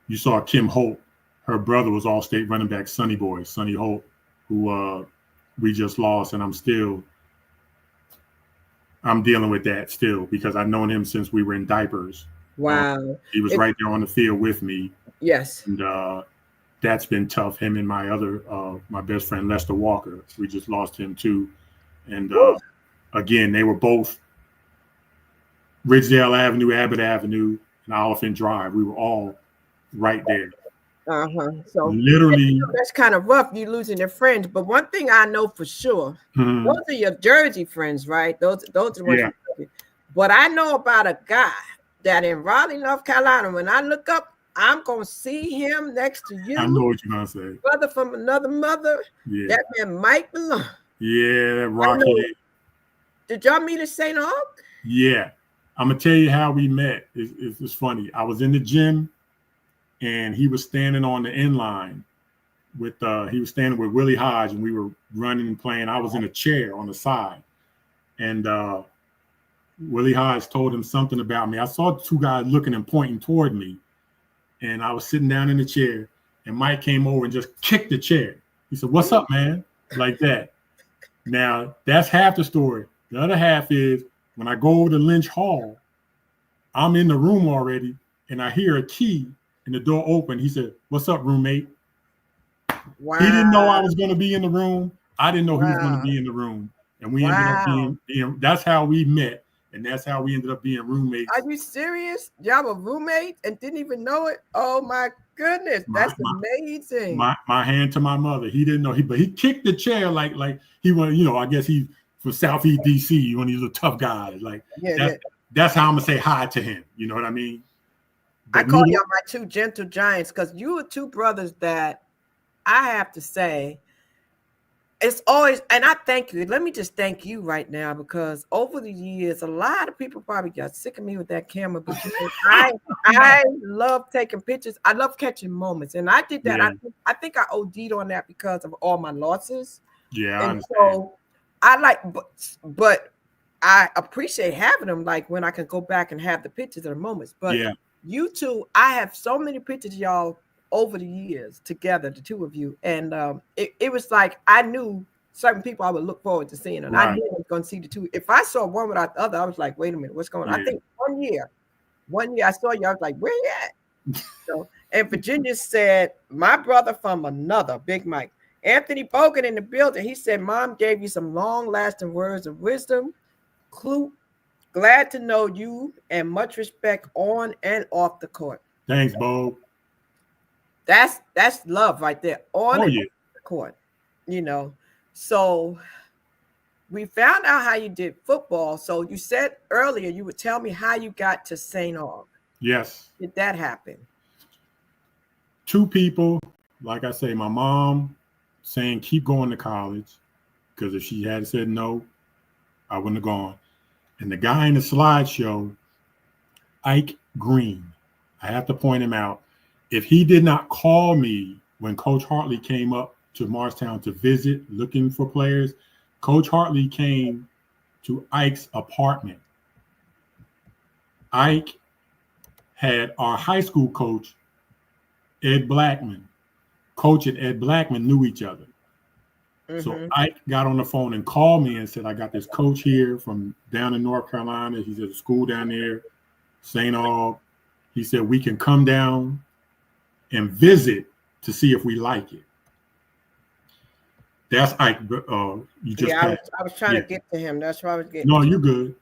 you saw, Kim Holt, her brother was All-State running back Sonny Holt, who we just lost, and I'm dealing with that still, because I've known him since we were in diapers. Wow. He was right there on the field with me. Yes. And that's been tough. Him and my best friend, Lester Walker, we just lost him too. And again, they were both Ridgedale Avenue, Abbott Avenue, and Oliphant Drive. We were all right there. So literally, that's kind of rough. You losing your friends, but one thing I know for sure, those are your Jersey friends, right? Those are the ones. Yeah. But I know about a guy that in Raleigh, North Carolina, when I look up, I'm gonna see him next to you. I know what you're gonna say. Brother from another mother. Yeah. That man Mike belong. Yeah, Rocky. Did y'all meet at St. Aug? Yeah. I'm gonna tell you how we met. It's funny. I was in the gym, and he was standing on the end line with Willie Hodge, and we were running and playing. I was in a chair on the side, and Willie Hodge told him something about me. I saw 2 guys looking and pointing toward me, and I was sitting down in the chair, and Mike came over and just kicked the chair. He said, "What's up, man?" Like that. Now, that's half the story. The other half is when I go over to Lynch Hall, I'm in the room already, and I hear a key and the door open. He said, "What's up, roommate?" Wow. He didn't know I was going to be in the room. I didn't know he was going to be in the room. And we ended up being, that's how we met. And that's how we ended up being roommates. Are you serious? Y'all were roommates and didn't even know it? Oh my goodness. That's amazing. My hand to my mother. He didn't know, but he kicked the chair like he was, I guess he's from Southeast DC, when he's a tough guy. Like that's how I'm gonna say hi to him. You know what I mean? But I call y'all my 2 gentle giants, because you were 2 brothers that I have to say, it's always, and I thank you. Let me just thank you right now, because over the years, a lot of people probably got sick of me with that camera. But I love taking pictures. I love catching moments, and I did that. Yeah. I think I OD'd on that because of all my losses. Yeah, and so I like, but I appreciate having them. Like when I can go back and have the pictures of the moments. But you 2, I have so many pictures, y'all, over the years together, the 2 of you, and it was like I knew certain people I would look forward to seeing, and I knew I was going to see the 2. If I saw one without the other, I was like, wait a minute, what's going on? I think one year I saw you, I was like, where you at? So, and Virginia said, my brother from another, Big Mike, Anthony Bogan in the building. He said, Mom gave you some long-lasting words of wisdom. Clue, glad to know you, and much respect on and off the court. Thanks, Bo. That's love right there on the court, So we found out how you did football. So you said earlier you would tell me how you got to St. Aug. Yes. Did that happen? Two people, like I say, my mom saying keep going to college, because if she had said no, I wouldn't have gone. And the guy in the slideshow, Ike Green, I have to point him out. If he did not call me when Coach Hartley came up to Morristown to visit looking for players, Coach Hartley came to Ike's apartment. Ike had our high school coach, Ed Blackman. Coach and Ed Blackman knew each other. So Ike got on the phone and called me and said, I got this coach here from down in North Carolina. He's at a school down there, St. Aug. He said, we can come down and visit to see if we like it. That's Ike. You just I was trying to get to him. That's why I was getting. No, you're good.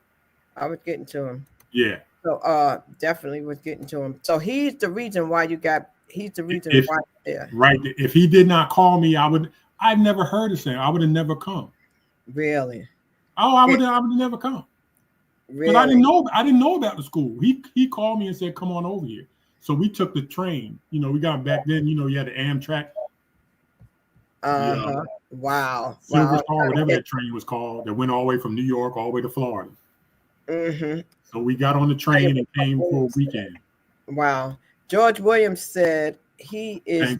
I was getting to him. Yeah. So definitely was getting to him. So he's the reason why you got. He's the reason why. Yeah. Right. If he did not call me, I'd never heard of him. I would have never come. Really? Oh, I would have never come. Really? But I didn't know about the school. He called me and said, come on over here. So we took the train. You know, we got back then, you had the Amtrak. Wow. Silver Star, whatever that train was called, that went all the way from New York all the way to Florida. So we got on the train and came for a weekend. Wow. George Williams said he is.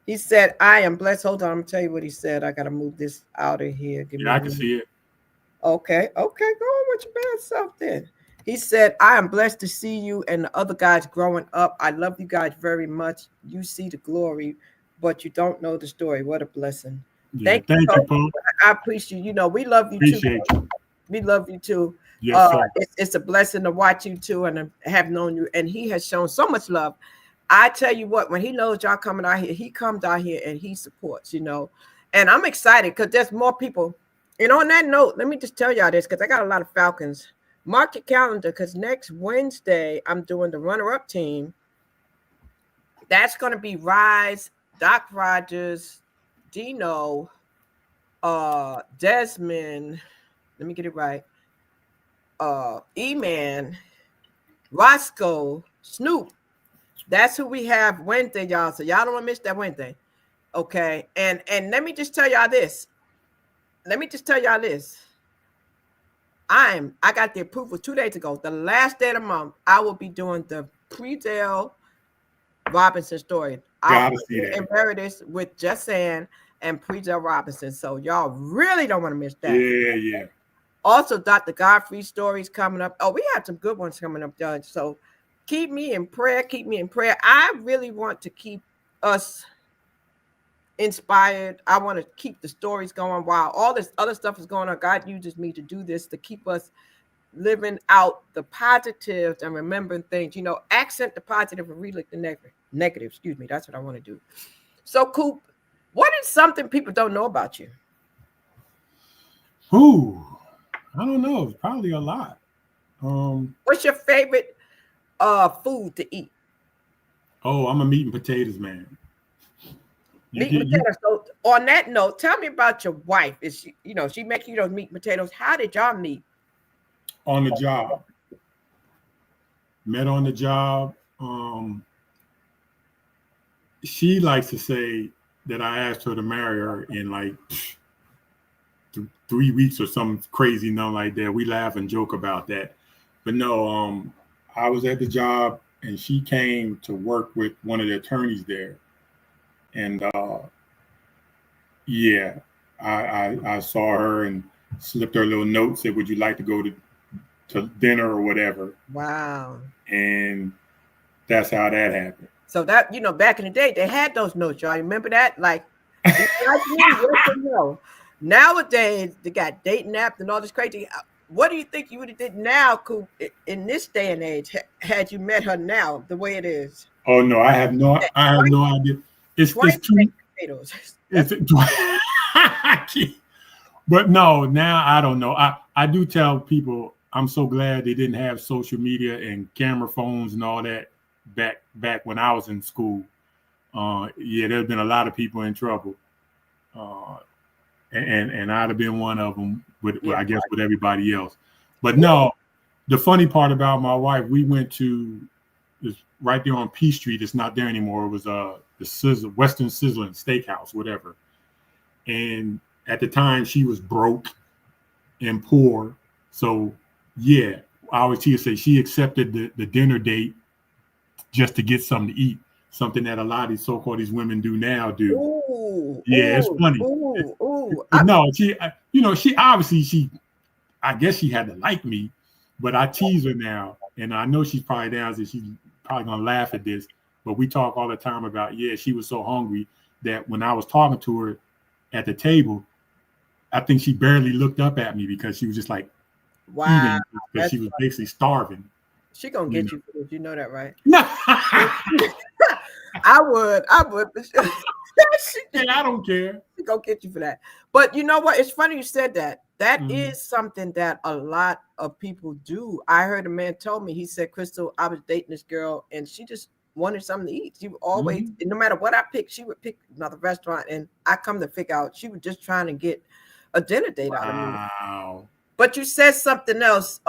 He said, I am blessed. Hold on, I'm going to tell you what he said. I got to move this out of here. I can see it. Okay. Go on with your bad self then. He said, I am blessed to see you and the other guys growing up. I love you guys very much. You see the glory, but you don't know the story. What a blessing. Yeah, thank you, Paul. I appreciate you. We love you too. We love you too. Yes, it's a blessing to watch you too and have known you. And he has shown so much love. I tell you what, when he knows y'all coming out here, he comes out here and he supports, and I'm excited because there's more people. And on that note, let me just tell y'all this because I got a lot of Falcons. Mark your calendar because next Wednesday, I'm doing the runner-up team. That's going to be Rise, Doc Rogers, Dino, Desmond, let me get it right, E-Man, Roscoe, Snoop. That's who we have Wednesday, y'all. So y'all don't want to miss that Wednesday. Okay. And let me just tell y'all this. I got the approval 2 days ago. The last day of the month, I will be doing the Predale Robinson story. Gotta see that. And Meredith with Just Saying and Predale Robinson. So y'all really don't want to miss that. Yeah. Also, Dr. Godfrey's stories coming up. Oh, we have some good ones coming up, Judge. So keep me in prayer. I really want to keep us inspired. I want to keep the stories going while all this other stuff is going on. God uses me to do this to keep us living out the positives and remembering things. Accent the positive and relive the negative. Excuse me. That's what I want to do. So, Coop, what is something people don't know about you? I don't know. It's probably a lot. What's your favorite food to eat? Oh, I'm a meat and potatoes man. Meat and potatoes. So on that note, tell me about your wife. Is she, she makes you those meat and potatoes. How did y'all meet? On the job. Met on the job. She likes to say that I asked her to marry her in like 3 weeks or something crazy, nothing like that. We laugh and joke about that. But no, I was at the job and she came to work with one of the attorneys there. And I saw her and slipped her a little note, said, would you like to go to dinner or whatever? Wow. And that's how that happened. So that, back in the day, they had those notes, y'all. Remember that? Like, nowadays, they got dating apps and all this crazy. What do you think you would have did now, Coop, in this day and age, had you met her now, the way it is? Oh, no, I have no idea. It's but no, now I don't know. I do tell people I'm so glad they didn't have social media and camera phones and all that back when I was in school. There's been a lot of people in trouble. And I'd have been one of them with everybody else. But no, the funny part about my wife, we went to this right there on P Street. It's not there anymore. It was the Western Sizzling Steakhouse, whatever. And at the time, she was broke and poor. So yeah, I always hear say she accepted the dinner date just to get something to eat. Something that a lot of these so-called these women do now. Ooh, Yeah, it's funny. No, she obviously I guess she had to like me, but I tease her now, and I know she's probably down, so she's probably gonna laugh at this. But we talk all the time about she was so hungry that when I was talking to her at the table, I think she barely looked up at me because she was just like eating because she was basically starving. She gonna get you for this, you know that, right? No. I would. And I don't care. She gonna get you for that. But you know what? It's funny you said that. That is something that a lot of people do. I heard a man told me, he said, Crystal, I was dating this girl and she just wanted something to eat. She would always, no matter what I picked, she would pick another restaurant. And I come to figure out she was just trying to get a dinner date out of me. Wow. But you said something else.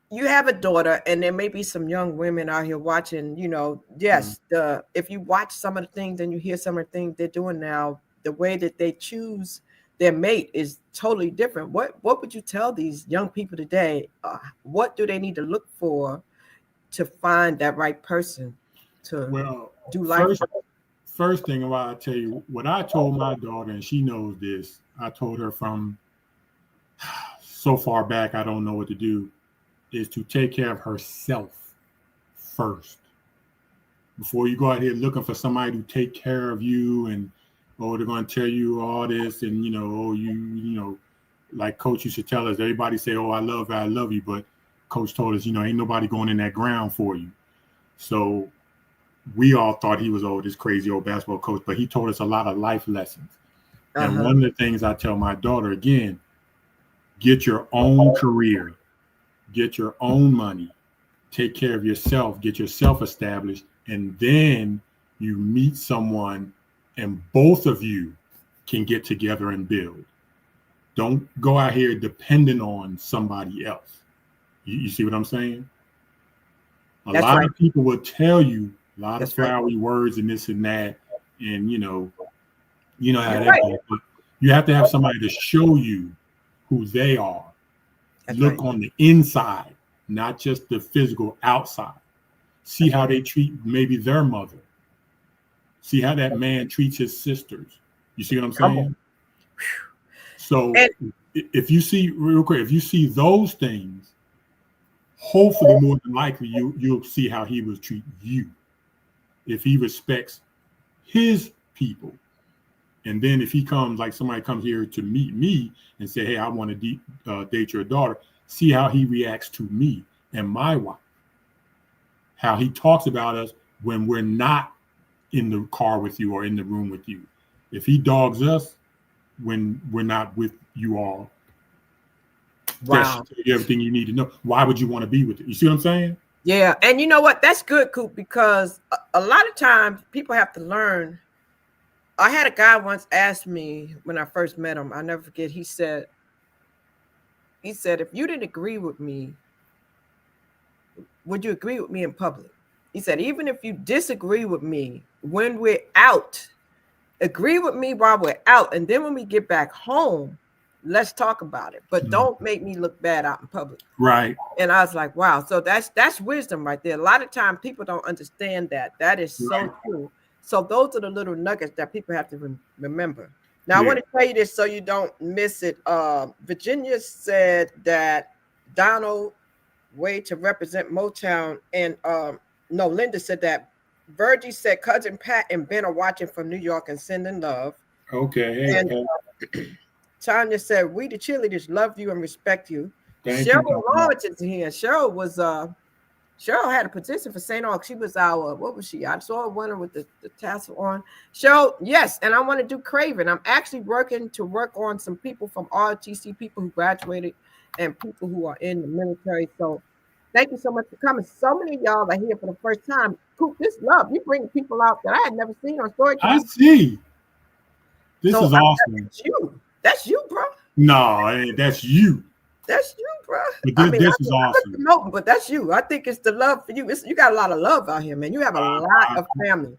You have a daughter, and there may be some young women out here watching, if you watch some of the things and you hear some of the things they're doing now, the way that they choose their mate is totally different. What would you tell these young people today? What do they need to look for to find that right person to do life? First thing I tell you, what I told my daughter, and she knows this, I told her from so far back, I don't know what to do, is to take care of herself first. Before you go out here looking for somebody to take care of you and, they're going to tell you all this and, like Coach used to tell us, everybody say, I love you. But Coach told us, ain't nobody going in that ground for you. So we all thought he was, this crazy old basketball coach, but he told us a lot of life lessons. And one of the things I tell my daughter, again, get your own career. Get your own money, take care of yourself, get yourself established, and then you meet someone and both of you can get together and build. Don't go out here depending on somebody else. You see what I'm saying? A lot of people will tell you a lot of flowery words and this and that, and you know how that goes. But you have to have somebody to show you who they are. Look on the inside, not just the physical outside. See how they treat maybe their mother. See how that man treats his sisters. You see what I'm saying? So if you see, real quick, if you see those things, hopefully more than likely you'll see how he will treat you. If he respects his people. And then if he comes, like somebody comes here to meet me and say, hey, I want to date your daughter, see how he reacts to me and my wife. How he talks about us when we're not in the car with you or in the room with you. If he dogs us when we're not with you all, that's everything you need to know. Why would you want to be with it? You see what I'm saying? Yeah. And you know what? That's good, Coop, because a lot of times people have to learn. I had a guy once ask me when I first met him, I'll never forget, he said, if you didn't agree with me, would you agree with me in public? He said, even if you disagree with me when we're out, agree with me while we're out. And then when we get back home, let's talk about it. But don't make me look bad out in public. Right. And I was like, wow. So that's wisdom right there. A lot of times people don't understand that. That is so true. So those are the little nuggets that people have to remember. Now, I want to tell you this so you don't miss it. Virginia said that Donald way to represent Motown. And Linda said that Virgie said Cousin Pat and Ben are watching from New York and sending love. Okay. And Tanya said, we the cheerleaders love you and respect you. Thank Cheryl you. Lawrence is here. Cheryl had a petition for St. Aug. She was what was she? I saw her winner with the tassel on. Cheryl, yes, and I want to do Craven. I'm actually working on some people from ROTC, people who graduated and people who are in the military. So thank you so much for coming. So many of y'all are here for the first time. Coop, this love. You bring people out that I had never seen on Storytime. I see. This is awesome. That's you. That's you, bro. No, that's you. That's you, bro. But this is awesome. I'm promoting, but that's you. I think it's the love for you. You got a lot of love out here, man. You have a lot of family.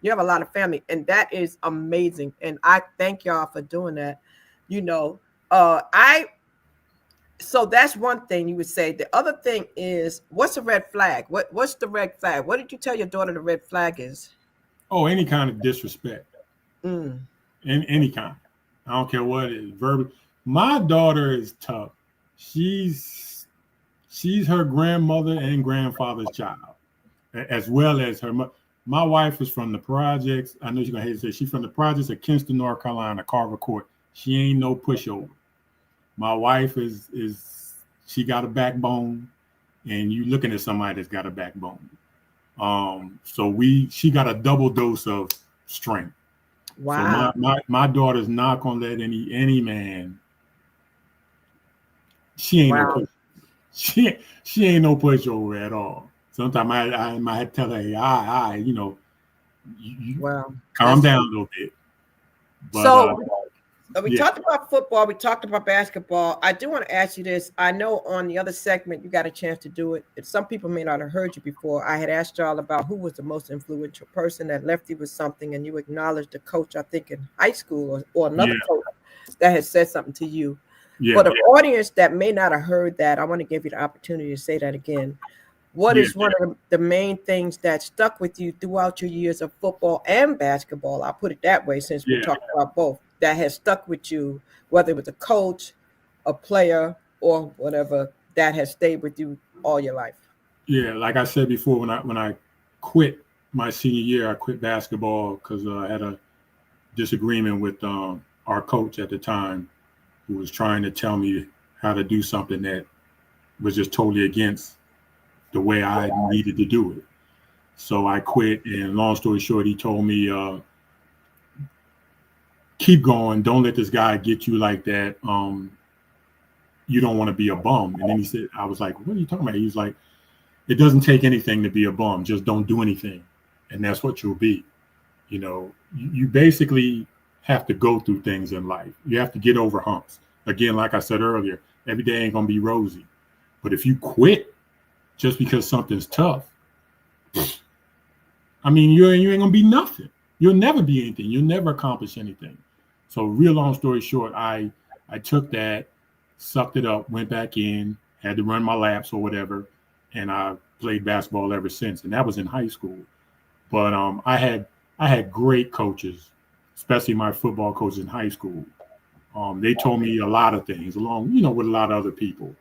You have a lot of family, and that is amazing. And I thank y'all for doing that. You know, so that's one thing you would say. The other thing is, what's a red flag? What's the red flag? What did you tell your daughter the red flag is? Oh, any kind of disrespect. Any kind. I don't care what it is. Verbal. My daughter is tough. She's her grandmother and grandfather's child, as well as her mother. My wife is from the projects. I know you're gonna hate to say she's from the projects of Kinston, North Carolina, Carver Court. She ain't no pushover. My wife she got a backbone, and you looking at somebody that's got a backbone. So she got a double dose of strength. Wow. So my daughter's not gonna let any man. She ain't no push. She ain't no pushover at all. Sometimes I might tell her, hey, you know, you calm down a little bit. But, so we talked about football. We talked about basketball. I do want to ask you this. I know on the other segment, you got a chance to do it. Some people may not have heard you before. I had asked y'all about who was the most influential person that left you with something, and you acknowledged the coach, I think, in high school or another coach that had said something to you. For the audience that may not have heard that, I want to give you the opportunity to say that again. What is one of the main things that stuck with you throughout your years of football and basketball? I'll put it that way, since we talked about both, that has stuck with you, whether it was a coach, a player, or whatever, that has stayed with you all your life? Yeah, like I said before, when I quit my senior year, I quit basketball because I had a disagreement with our coach at the time, who was trying to tell me how to do something that was just totally against the way I needed to do it. So I quit, and long story short, he told me, keep going. Don't let this guy get you like that. You don't want to be a bum. And then he said, I was like, what are you talking about? He was like, it doesn't take anything to be a bum. Just don't do anything. And that's what you'll be. You know, you basically have to go through things in life. You have to get over humps. Again, like I said earlier, every day ain't going to be rosy. But if you quit just because something's tough, I mean, you ain't going to be nothing. You'll never be anything. You'll never accomplish anything. So real long story short, I took that, sucked it up, went back in, had to run my laps or whatever, and I played basketball ever since. And that was in high school. But I had great coaches, especially my football coaches in high school. They told me a lot of things along, with a lot of other people.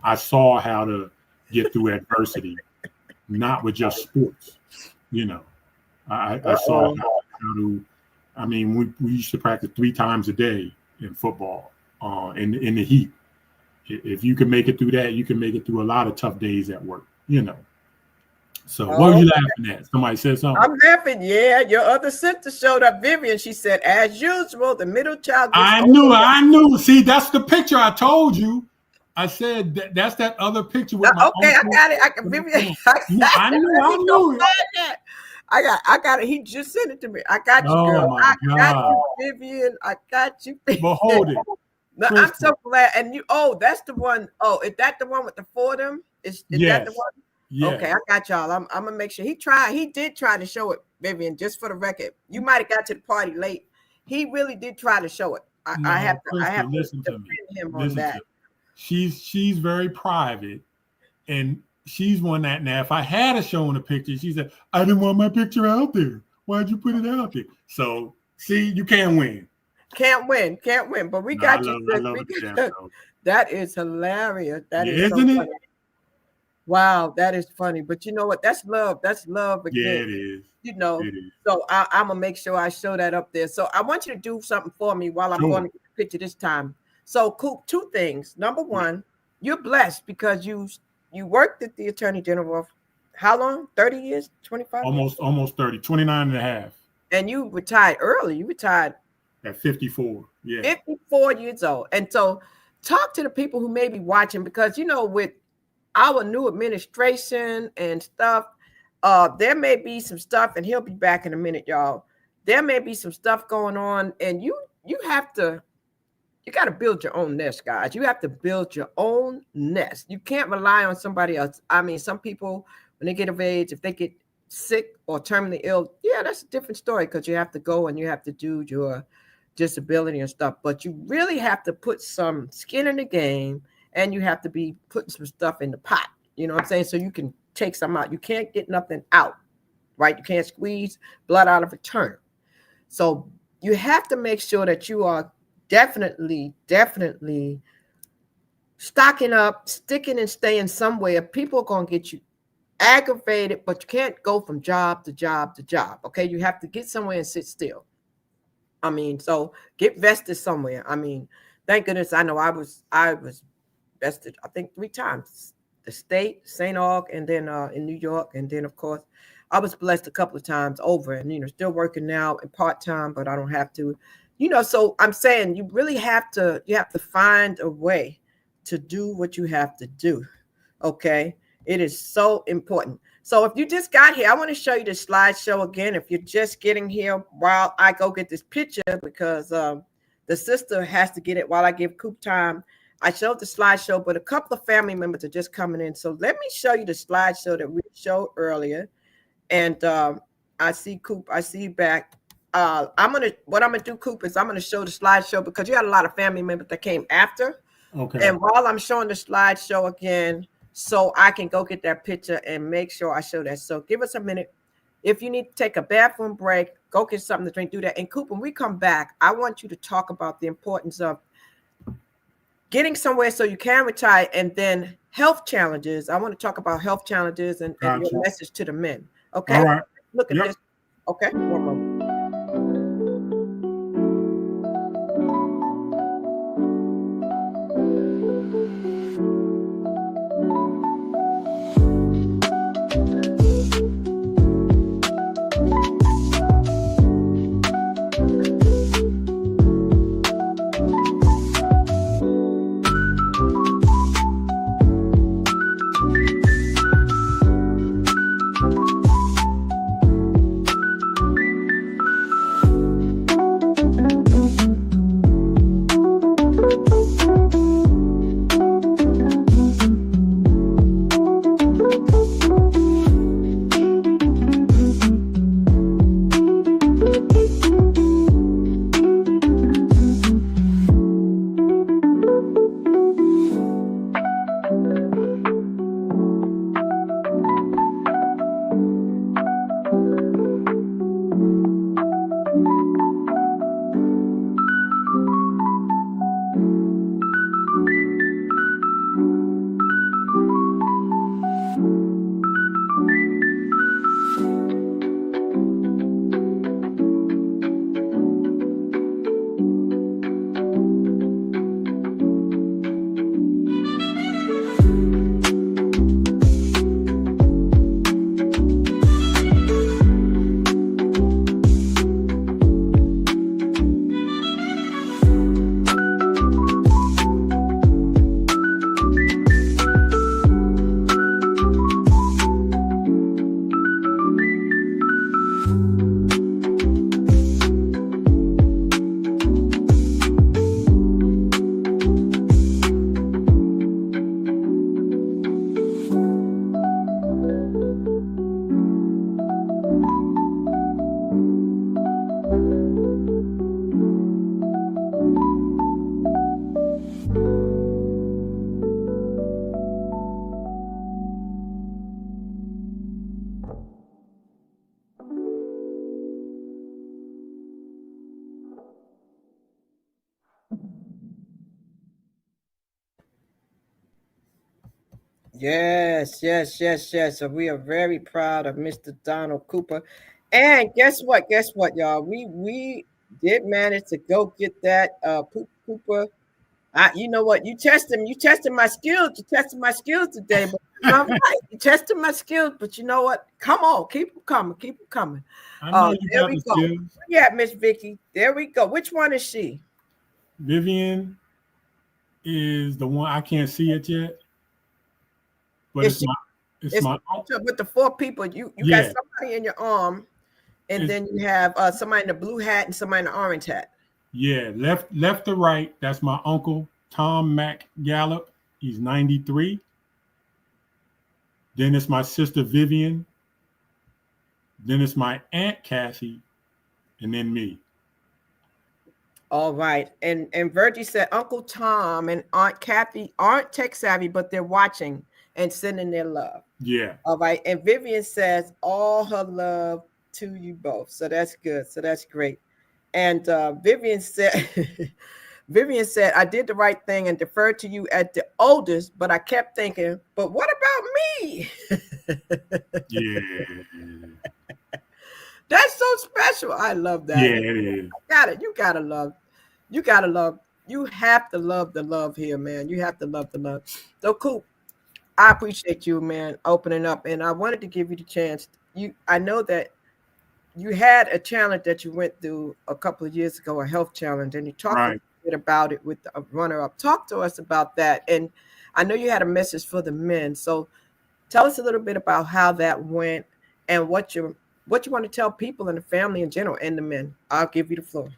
I saw how to get through adversity, not with just sports, I saw how to, I mean, we used to practice 3 times a day in football, in the heat. If you can make it through that, you can make it through a lot of tough days at work, So what were you laughing at? Somebody said something. I'm laughing. Yeah, your other sister showed up, Vivian. She said, as usual, the middle child. I knew. See, that's the picture I told you. I said that's that other picture with my okay, uncle. I got it. Vivian. I knew. I got it. He just sent it to me. I got you, girl. I got you, Vivian. I got you. But hold it. No, I'm so glad. And that's the one. Oh, is that the one with the 4 of them? Is that the one? Yeah. Okay, I got y'all. I'm gonna make sure. He did try to show it, Vivian, just for the record. You might have got to the party late. He really did try to show it. I have to listen to him on that. She's very private, and she's one that now, if I had a shown a picture, she said, I didn't want my picture out there. Why'd you put it out there? So see, you can't win. Can't win. But we got you. That is hilarious. Isn't it? Wow, that is funny. But you know what? That's love. That's love again. Yeah, it is. It is. So I'm gonna make sure I show that up there. So I want you to do something for me while I'm going to get the picture this time. So cool. 2 things. Number one, you're blessed because you worked at the Attorney General how long? 30 years? 25? Almost 30, 29 and a half. And you retired early. You retired at 54. Yeah. 54 years old. And so talk to the people who may be watching, because with our new administration and stuff, there may be some stuff, and he'll be back in a minute, y'all. There may be some stuff going on, and you have to You got to build your own nest, guys. You have to build your own nest. You can't rely on somebody else. I mean, some people, when they get of age, if they get sick or terminally ill, yeah, that's a different story because you have to go and you have to do your disability and stuff. But you really have to put some skin in the game, and you have to be putting some stuff in the pot. You know what I'm saying? So you can take some out. You can't get nothing out, right? You can't squeeze blood out of a turnip. So you have to make sure that you are definitely stocking up, sticking and staying somewhere. People are going to get you aggravated, but you can't go from job to job to job. Okay. You have to get somewhere and sit still. I mean, so get vested somewhere. I mean, thank goodness. I know I was vested, I think 3 times, the state, St. Aug, and then in New York. And then of course I was blessed a couple of times over, and, still working now in part-time, but I don't have to, so I'm saying you really have to find a way to do what you have to do. Okay. It is so important. So if you just got here, I want to show you the slideshow again. If you're just getting here while I go get this picture, because the sister has to get it while I give Coop time. I showed the slideshow, but a couple of family members are just coming in. So let me show you the slideshow that we showed earlier. And I see Coop. I see you back. What I'm gonna do, Coop, is I'm gonna show the slideshow because you had a lot of family members that came after. Okay. And while I'm showing the slideshow again, so I can go get that picture and make sure I show that. So give us a minute. If you need to take a bathroom break, go get something to drink, do that. And Coop, when we come back, I want you to talk about the importance of getting somewhere so you can retire, and then health challenges. I want to talk about health challenges and your message to the men. Okay. All right. Look at this. Okay. One moment. Yes. So we are very proud of Mr. Donald Cooper. And guess what, y'all? We did manage to go get that Cooper. You know what? You tested my skills. You tested my skills today, but I'm right. You tested my skills, but you know what? Come on, keep them coming. I know you there got we the go. skills. Yeah, Miss Vicky. There we go. Which one is she? Vivian is the one. I can't see it yet, but it's my with the 4 people. You got somebody in your arm, and then you have somebody in the blue hat and somebody in the orange hat. Yeah, left to right. That's my uncle, Tom Mac Gallup. He's 93. Then it's my sister Vivian. Then it's my Aunt Cassie, and then me. All right. And Virgie said Uncle Tom and Aunt Kathy aren't tech savvy, but they're watching and sending their love. Yeah. All right. And Vivian says all her love to you both. So that's good. So that's great. And Vivian said Vivian said, I did the right thing and deferred to you at the oldest, but I kept thinking, but what about me? Yeah. That's so special. I love that. Yeah, it is. Got it. You have to love the love here, man. You have to love the love. So cool. I appreciate you, man, opening up. And I wanted to give you the chance. I know that you had a challenge that you went through a couple of years ago, a health challenge, and you talked a bit about it with a runner-up. Talk to us about that. And I know you had a message for the men. So tell us a little bit about how that went and what you want to tell people and the family in general and the men. I'll give you the floor.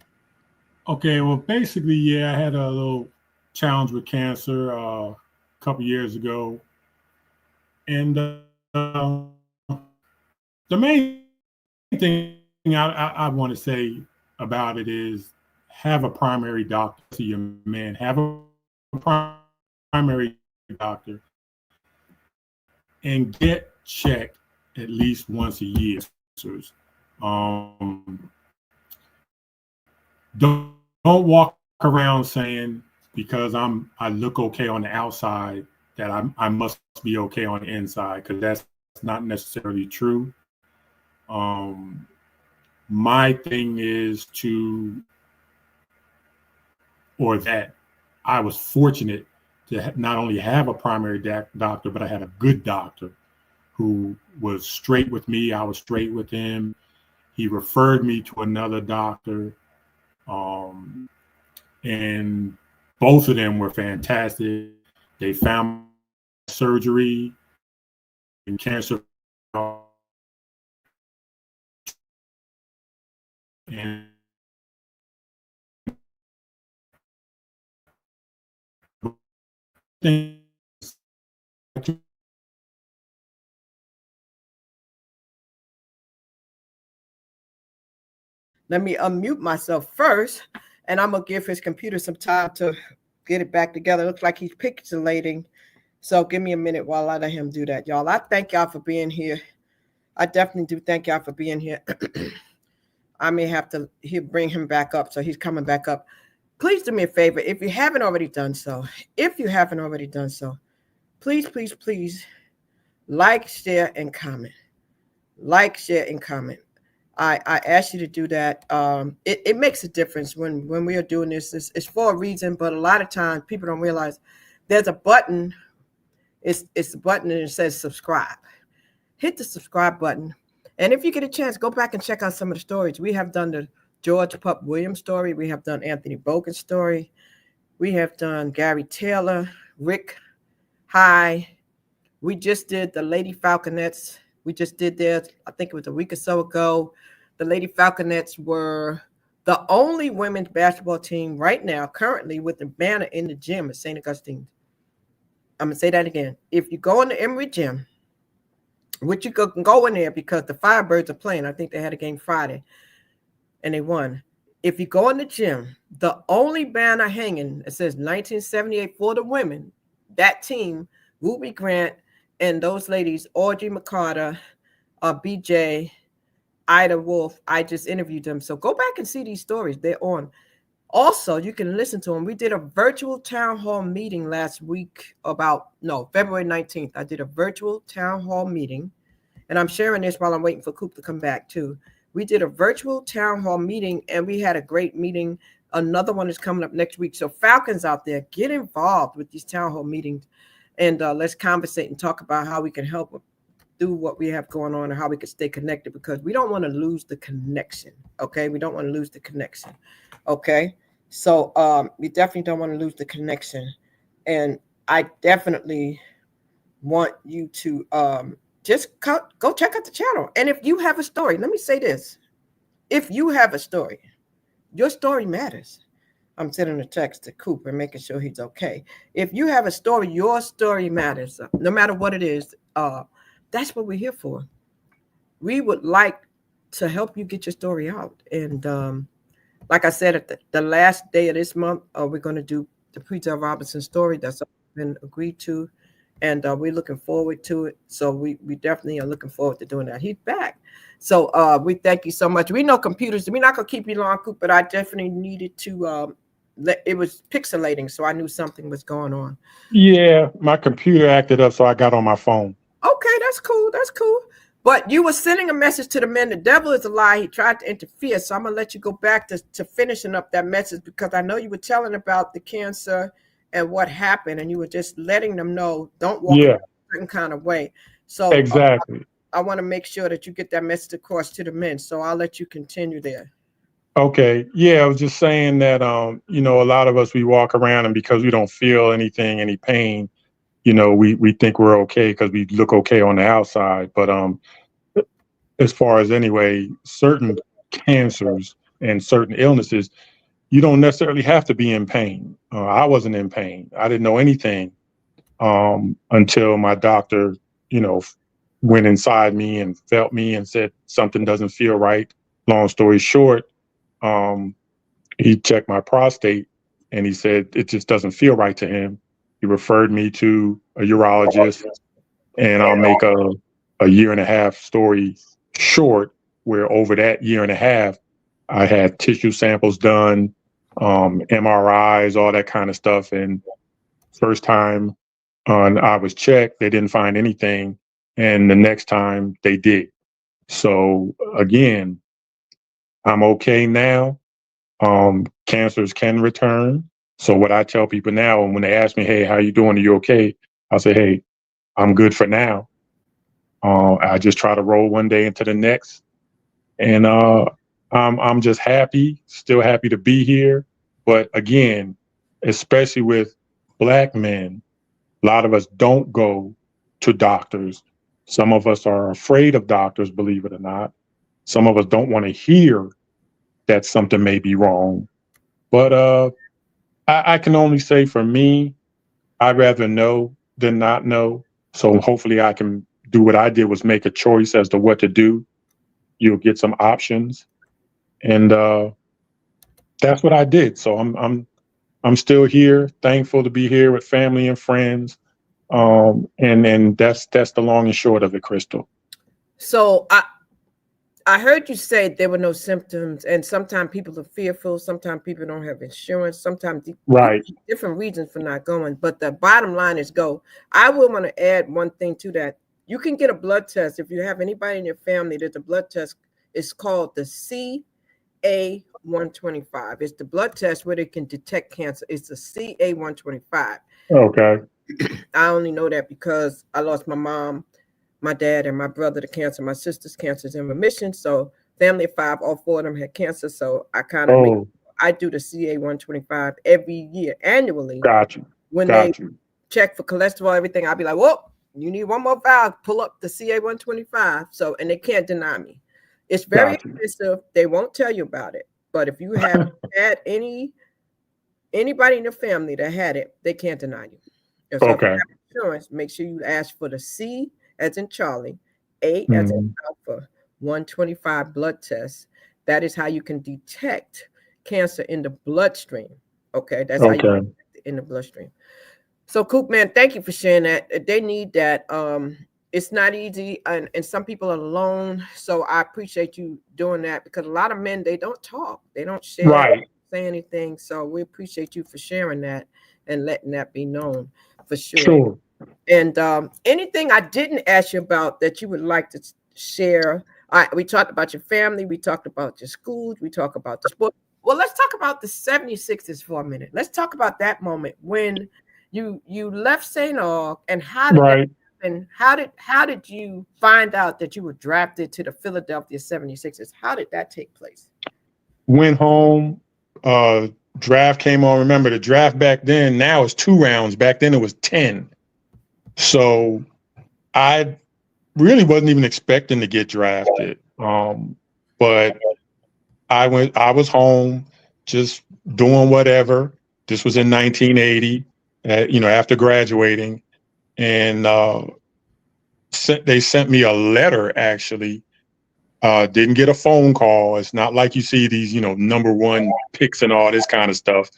Okay, well, basically, yeah, I had a little challenge with cancer a couple years ago. And the main thing I want to say about it is have a primary doctor. See your man, have a primary doctor and get checked at least once a year. Don't walk around saying because I look okay on the outside that I must be okay on the inside, because that's not necessarily true. My thing is that I was fortunate to not only have a primary doctor, but I had a good doctor who was straight with me. I was straight with him. He referred me to another doctor. And both of them were fantastic. They found surgery and cancer. And let me unmute myself first, and I'm going to give his computer some time to get it back together. It looks like he's pixelating. So give me a minute while I let him do that, y'all. I thank y'all for being here. I definitely do thank y'all for being here. I may have to bring him back up, so he's coming back up. Please do me a favor. If you haven't already done so, please, please, please like, share, and comment. Like, share, and comment. I ask you to do that. It makes a difference when we are doing this. It's for a reason, but a lot of times people don't realize there's a button. It's a button and it says subscribe. Hit the subscribe button. And if you get a chance, go back and check out some of the stories. We have done the George Pup Williams story. We have done Anthony Bogan's story. We have done Gary Taylor, Rick High. We just did the Lady Falconets. We just did theirs, I think it was a week or so ago. The Lady Falconets were the only women's basketball team right now, currently, with the banner in the gym at St. Augustine. I'm going to say that again. If you go in the Emory gym, which you can go in there because the Firebirds are playing. I think they had a game Friday, and they won. If you go in the gym, the only banner hanging, it says 1978 for the women, that team, Ruby Grant, and those ladies, Audrey McCarter, BJ, Ida Wolf, I just interviewed them. So go back and see these stories. They're on. Also, you can listen to them. We did a virtual town hall meeting last week February 19th. I did a virtual town hall meeting, and I'm sharing this while I'm waiting for Coop to come back too. We did a virtual town hall meeting, and we had a great meeting. Another one is coming up next week. So Falcons out there, get involved with these town hall meetings, and let's conversate and talk about how we can help do what we have going on and how we can stay connected, because we don't want to lose the connection. Okay, we don't want to lose the connection. Okay. So we definitely don't want to lose the connection. And I definitely want you to just go check out the channel. And if you have a story, let me say this. If you have a story your story matters. I'm sending a text to Coop and making sure he's okay. If you have a story, your story matters, no matter what it is. That's what we're here for. We would like to help you get your story out. And like I said, at the last day of this month, we're going to do the Preacher Robinson story. That's been agreed to. And we're looking forward to it. So we definitely are looking forward to doing that. He's back. So we thank you so much. We know computers, we're not going to keep you long, Coop, but I definitely needed to, it was pixelating, so I knew something was going on. Yeah, my computer acted up, so I got on my phone. Okay, that's cool. That's cool. But you were sending a message to the men. The devil is a lie. He tried to interfere. So I'm going to let you go back to finishing up that message, because I know you were telling about the cancer and what happened, and you were just letting them know, don't walk a certain kind of way. So exactly. I want to make sure that you get that message across to the men. So I'll let you continue there. Okay. Yeah, I was just saying that, a lot of us, we walk around, and because we don't feel anything, any pain, we think we're okay because we look okay on the outside. But as far as anyway, certain cancers and certain illnesses, you don't necessarily have to be in pain. I wasn't in pain. I didn't know anything until my doctor, went inside me and felt me and said something doesn't feel right. Long story short, he checked my prostate and he said it just doesn't feel right to him. He referred me to a urologist, and I'll make a year and a half story short, where over that year and a half, I had tissue samples done, MRIs, all that kind of stuff. And first time I was checked, they didn't find anything. And the next time they did. So again, I'm okay now. Cancers can return. So what I tell people now, and when they ask me, hey, how you doing? Are you okay? I'll say, hey, I'm good for now. I just try to roll one day into the next. And I'm just happy, still happy to be here. But again, especially with Black men, a lot of us don't go to doctors. Some of us are afraid of doctors, believe it or not. Some of us don't want to hear that something may be wrong. But I can only say for me, I'd rather know than not know. So hopefully I can do what I did, was make a choice as to what to do. You'll get some options. And that's what I did. So I'm still here, thankful to be here with family and friends. And that's the long and short of it, Crystal. So I heard you say there were no symptoms, and sometimes people are fearful. Sometimes people don't have insurance. Sometimes different reasons for not going. But the bottom line is go. I will want to add one thing to that. You can get a blood test if you have anybody in your family. There's a blood test. It's called the CA125. It's the blood test where they can detect cancer. It's the CA125. Okay. I only know that because I lost my mom, my dad, and my brother to cancer. My sister's cancer is in remission. So family of 5, all 4 of them had cancer. So I kind of I do the CA125 every year, annually. Got you. When they check for cholesterol, everything, I'll be like, whoa, you need one more valve, pull up the CA125. So, and they can't deny me. It's very expensive. They won't tell you about it. But if you have had anybody in your family that had it, they can't deny you. So if you have insurance, make sure you ask for the C as in Charlie, A as in Alpha, 125 blood test. That is how you can detect cancer in the bloodstream. Okay, that's how you detect it in the bloodstream. So, Coop, man, thank you for sharing that. They need that. It's not easy, and some people are alone. So I appreciate you doing that, because a lot of men, they don't talk, they don't share, they don't say anything. So we appreciate you for sharing that and letting that be known for sure. And anything I didn't ask you about that you would like to share? We talked about your family, we talked about your schools, we talked about the sport. Well, let's talk about the 76ers for a minute. Let's talk about that moment when you left St. Aug, and how did that happen? How did you find out that you were drafted to the Philadelphia 76ers? How did that take place? Went home, draft came on. Remember, the draft back then, now it's 2 rounds. Back then it was 10. So I really wasn't even expecting to get drafted. But I was home. just doing whatever. This was in 1980, after graduating. And they sent me a letter, actually. Didn't get a phone call. It's not like you see these, number one picks and all this kind of stuff.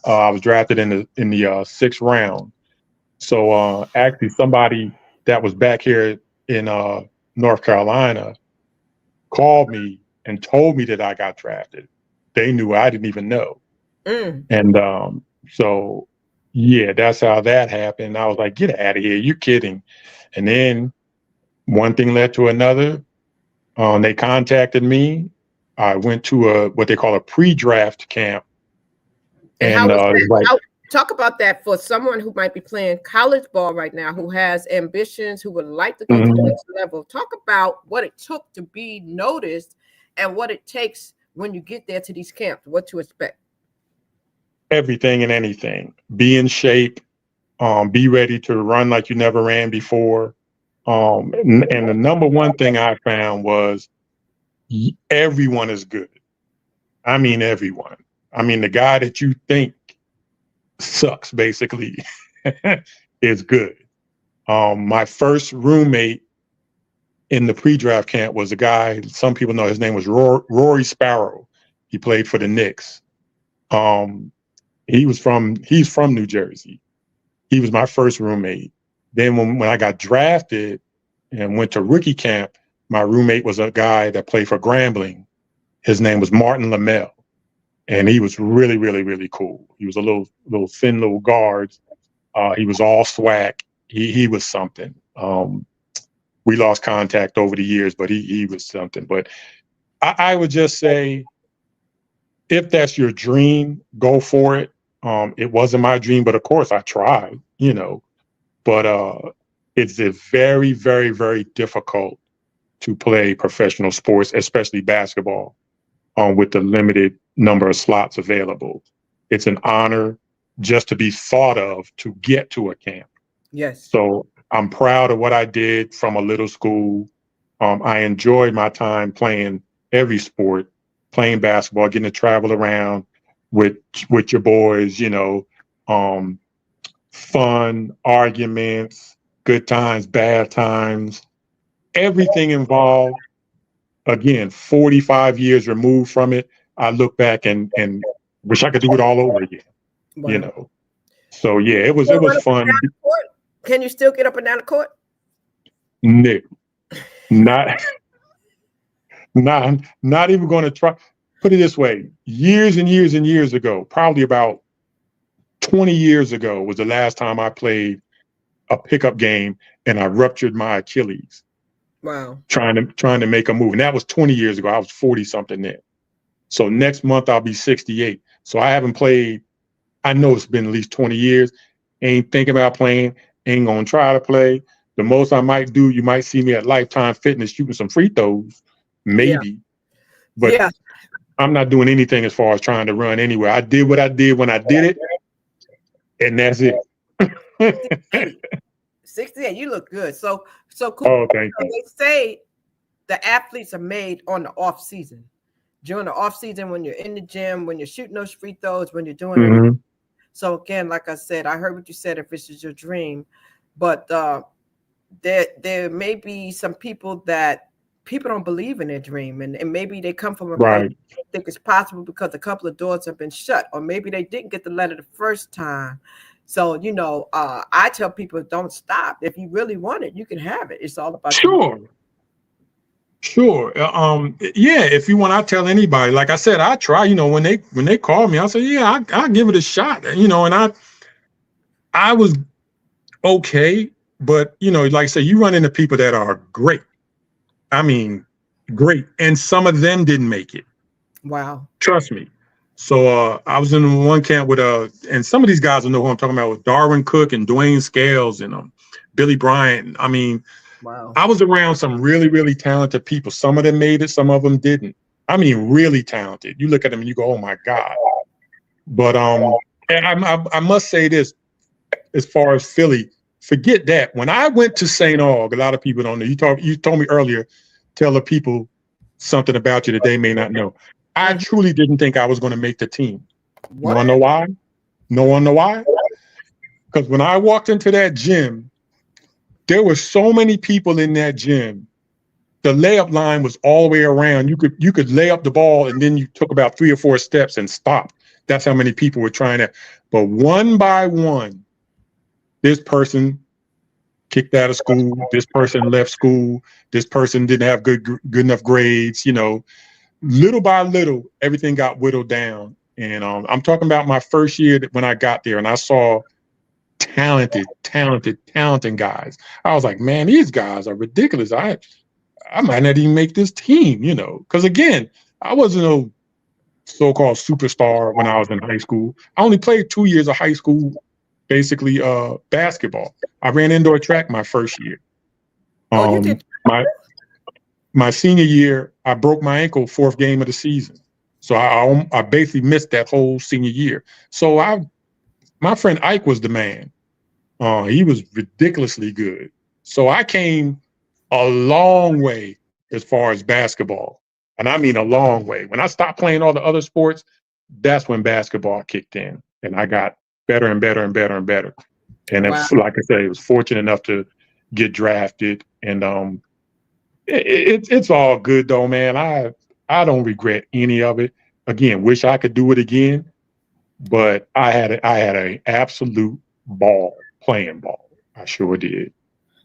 I was drafted in the 6th round. So actually somebody that was back here in North Carolina called me and told me that I got drafted. They knew, I didn't even know. And so, yeah, that's how that happened. I was like, get out of here. You're kidding. And then one thing led to another. They contacted me. I went to what they call a pre-draft camp. And talk about that for someone who might be playing college ball right now, who has ambitions, who would like to go to the next level. Talk about what it took to be noticed and what it takes when you get there to these camps, what to expect. Everything and anything. Be in shape. Be ready to run like you never ran before. And the number one thing I found was everyone is good. I mean, everyone. I mean, the guy that you think sucks, basically, is good. My first roommate in the pre-draft camp was a guy, some people know his name was Rory Sparrow. He played for the Knicks. He's from New Jersey. He was my first roommate. Then when I got drafted and went to rookie camp, my roommate was a guy that played for Grambling. His name was Martin Lamel. And he was really, really, really cool. He was a little thin little guard. He was all swag. He was something. We lost contact over the years, but he was something. But I would just say, if that's your dream, go for it. It wasn't my dream, but of course I tried, But it's very, very, very difficult to play professional sports, especially basketball, with the limited number of slots available. It's an honor just to be thought of to get to a camp. Yes. So I'm proud of what I did from a little school. I enjoyed my time playing every sport, playing basketball, getting to travel around with your boys, fun, arguments, good times, bad times, everything involved. Again, 45 years removed from it, I look back and wish I could do it all over again. Wow. So yeah, it was fun. Can you still get up and down the court? No, not even going to try. Put it this way: years and years and years ago, probably about 20 years ago, was the last time I played a pickup game and I ruptured my Achilles. Wow. Trying to make a move. And that was 20 years ago. I was 40 something then. So next month I'll be 68. So I haven't played. I know it's been at least 20 years. Ain't thinking about playing. Ain't gonna try to play. The most I might do, you might see me at Lifetime Fitness shooting some free throws, maybe. Yeah. But yeah. I'm not doing anything as far as trying to run anywhere. I did what I did when I did it, and that's it. 68, you look good. So cool. Oh, thank you. They say the athletes are made on the off season. During the off season, when you're in the gym, when you're shooting those free throws, when you're doing it. So again, like I said, I heard what you said, if this is your dream, but there may be some people that people don't believe in their dream, and maybe they come from a place they think it's possible because a couple of doors have been shut, or maybe they didn't get the letter the first time. So, I tell people, don't stop. If you really want it, you can have it. It's all about Sure. Yeah, if you want, I tell anybody, like I said, I try, when they call me, I'll say, yeah, I'll give it a shot, and I was okay, but, like I say, you run into people that are great. I mean, great. And some of them didn't make it. Wow. Trust me. So I was in one camp with and some of these guys will know who I'm talking about, with Darwin Cook and Dwayne Scales and Billy Bryant. I mean, wow. I was around some really, really talented people. Some of them made it, some of them didn't. I mean, really talented. You look at them and you go, oh my God. But and I must say this, as far as Philly, forget that. When I went to St. Aug, a lot of people don't know. You told me earlier, tell the people something about you that they may not know. I truly didn't think I was going to make the team. What? You want to know why? No one know why? Because when I walked into that gym, there were so many people in that gym. The layup line was all the way around. You could lay up the ball and then you took about 3 or 4 steps and stopped. That's how many people were trying to. But one by one, this person kicked out of school. This person left school. This person didn't have good enough grades. You know, little by little, everything got whittled down. And I'm talking about my first year when I got there, and I saw talented guys. I was like, man, these guys are ridiculous. I might not even make this team, you know, because again, I wasn't a so-called superstar when I was in high school. I only played 2 years of high school, basically basketball. I ran indoor track my first year. You did? My senior year, I broke my ankle 4th game of the season. So I basically missed that whole senior year. So my friend Ike was the man. He was ridiculously good. So I came a long way as far as basketball. And I mean a long way. When I stopped playing all the other sports, that's when basketball kicked in. And I got better and better and better and better. And wow. Like I said, I was fortunate enough to get drafted. And it's all good though, man. I don't regret any of it. Again, wish I could do it again. But I had an absolute ball playing ball. I sure did.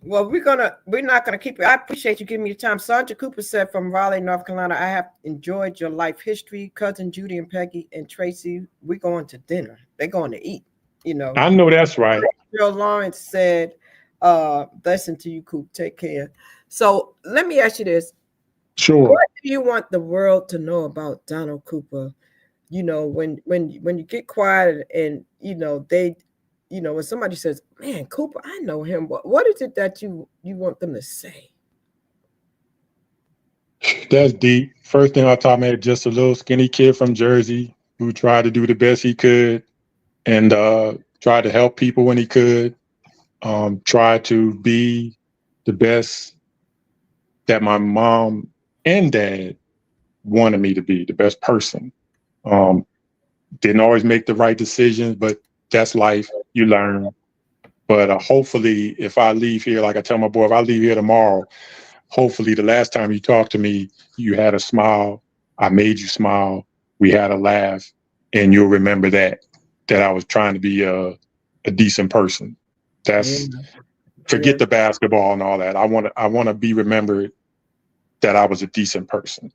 Well, we're not gonna keep it. I appreciate you giving me the time. Sandra Cooper said from Raleigh, North Carolina, I have enjoyed your life history. Cousin Judy and Peggy and Tracy, we're going to dinner. They're going to eat, you know. I know that's right. Bill Lawrence said, listen to you, Coop. Take care. So let me ask you this. Sure. What do you want the world to know about Donald Cooper? You know, when you get quiet and you know when somebody says, "Man, Cooper, I know him," what is it that you want them to say? That's deep. First thing I taught me, just a little skinny kid from Jersey who tried to do the best he could and tried to help people when he could. Tried to be the best that my mom and dad wanted me to be, the best person. Didn't always make the right decisions, but that's life. You learn. But hopefully, if I leave here, like I tell my boy, if I leave here tomorrow, hopefully the last time you talked to me, you had a smile. I made you smile. We had a laugh, and you'll remember that I was trying to be a decent person. Forget the basketball and all that. I want to be remembered that I was a decent person.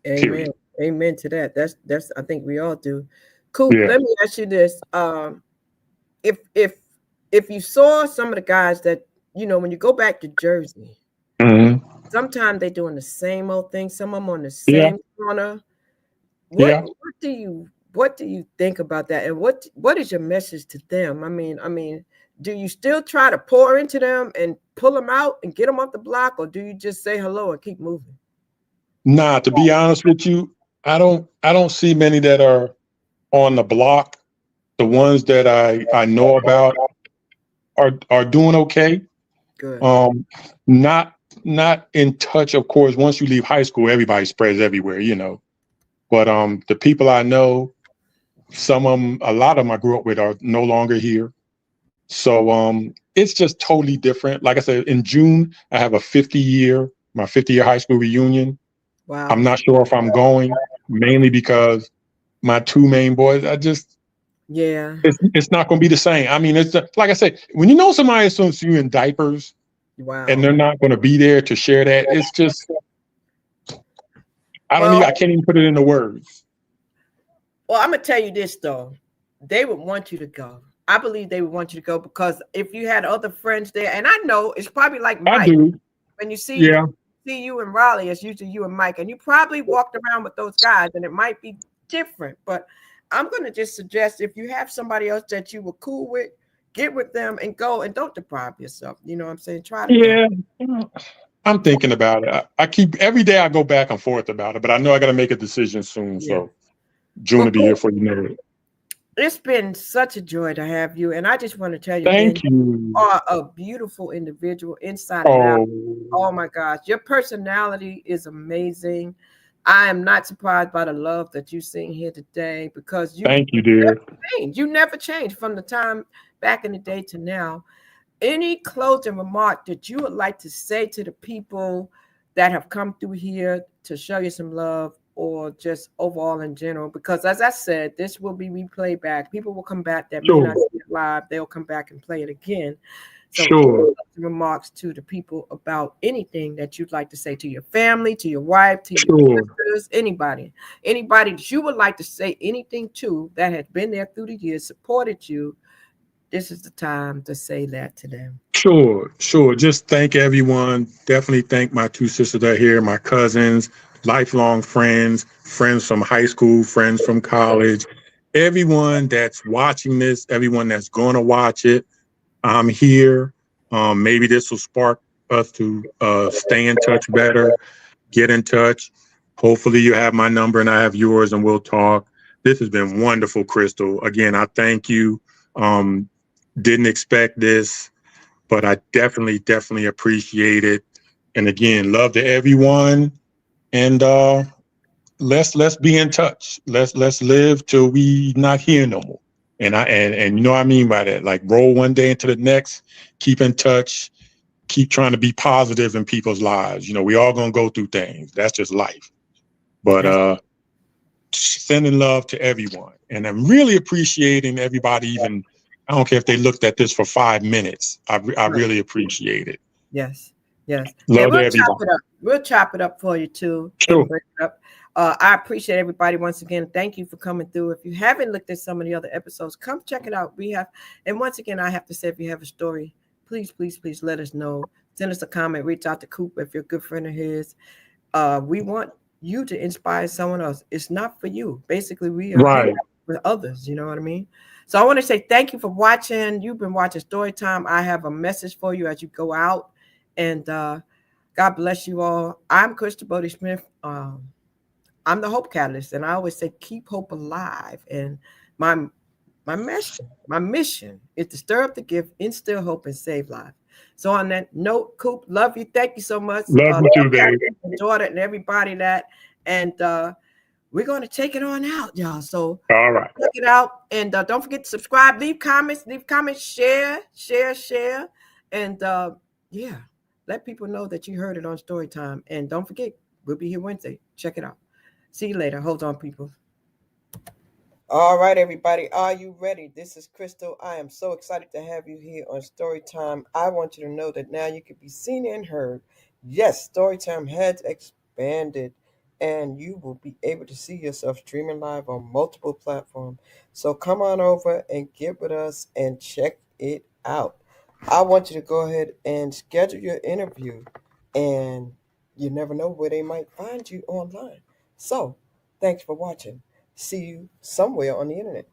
Amen. Period. Amen to that. That's I think we all do. Cool. Yeah. Let me ask you this. If you saw some of the guys that, you know, when you go back to Jersey, sometimes they're doing the same old thing. Some of them on the same corner. What do you think about that? And what is your message to them? I mean, do you still try to pour into them and pull them out and get them off the block, or do you just say hello and keep moving? Nah, to be honest with you, I don't see many that are on the block. The ones that I know about are doing okay. Good. Not in touch, of course. Once you leave high school, everybody spreads everywhere, you know. But the people I know, some of them, a lot of them I grew up with are no longer here. So it's just totally different. Like I said, in June, I have my 50-year high school reunion. Wow. I'm not sure if I'm going, mainly because my 2 main boys, it's not going to be the same. I mean, it's like I said, when you know somebody assumes you in diapers, wow, and they're not going to be there to share that, it's just, I can't even put it into words. Well, I'm going to tell you this, though. They would want you to go. I believe they would want you to go because if you had other friends there, and I know it's probably like Mike. I do. When you see you in Raleigh, it's usually you and Mike, and you probably walked around with those guys, and it might be different. But I'm going to just suggest if you have somebody else that you were cool with, get with them and go, and don't deprive yourself. You know what I'm saying? Try to go. I'm thinking about it. I keep every day I go back and forth about it, but I know I got to make a decision soon. So June will be here for you know it. It's been such a joy to have you, and I just want to tell you, thank you. You are a beautiful individual inside and out. Oh my gosh, your personality is amazing. I am not surprised by the love that you sing here today, because Thank you, dear. You never changed from the time back in the day to now. Any closing remark that you would like to say to the people that have come through here to show you some love, or just overall in general? Because as I said, this will be replayed back. People will come back that may not see it live. They'll come back and play it again. So remarks to the people about anything that you'd like to say to your family, to your wife, to your sisters, anybody that you would like to say anything to that has been there through the years, supported you. This is the time to say that to them. Sure. Just thank everyone. Definitely thank my two sisters that are here, my cousins, lifelong friends from high school, friends from college, everyone that's watching this, everyone that's going to watch it. I'm here. Maybe this will spark us to stay in touch better, get in touch. Hopefully you have my number and I have yours, and we'll talk. This has been wonderful, Crystal. Again, I thank you. Didn't expect this, but I definitely appreciate it. And again, love to everyone. And let's be in touch. Let's live till we not here no more. And you know what I mean by that, like roll one day into the next, keep in touch, keep trying to be positive in people's lives. You know, we all gonna go through things. That's just life. But sending love to everyone. And I'm really appreciating everybody, even I don't care if they looked at this for 5 minutes. I really appreciate it. Yes. Love we'll everybody. chop it up. We'll chop it up for you too. Sure. Bring it up. I appreciate everybody once again. Thank you for coming through. If you haven't looked at some of the other episodes, come check it out. And once again, I have to say, if you have a story, please let us know. Send us a comment. Reach out to Coop if you're a good friend of his. We want you to inspire someone else. It's not for you. Basically, we are here with others. You know what I mean? So I want to say thank you for watching. You've been watching Storytime. I have a message for you as you go out. And God bless you all. I'm Crystal Bodie Smith. I'm the Hope Catalyst, and I always say keep hope alive. And my mission is to stir up the gift, instill hope, and save lives. So on that note, Coop, love you. Thank you so much. Love you too, baby. Daughter and everybody that. And we're going to take it on out, y'all. So all right, check it out. And don't forget to subscribe, leave comments, share. And let people know that you heard it on Storytime. And don't forget, we'll be here Wednesday. Check it out. See you later. Hold on, people. All right, everybody. Are you ready? This is Crystal. I am so excited to have you here on Storytime. I want you to know that now you can be seen and heard. Yes, Storytime has expanded, and you will be able to see yourself streaming live on multiple platforms. So come on over and get with us and check it out. I want you to go ahead and schedule your interview, and you never know where they might find you online. So, thanks for watching. See you somewhere on the internet.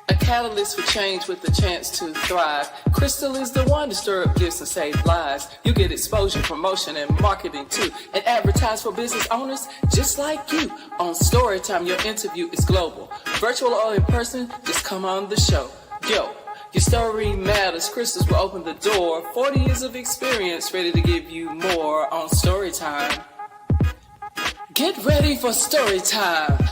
A catalyst for change with the chance to thrive. Crystal is the one to stir up gifts and save lives. You get exposure, promotion, and marketing too. And advertise for business owners just like you. On Storytime, your interview is global. Virtual or in person, just come on the show. Yo. Your story matters. Crystals will open the door. 40 years of experience, ready to give you more on Storytime. Get ready for Storytime.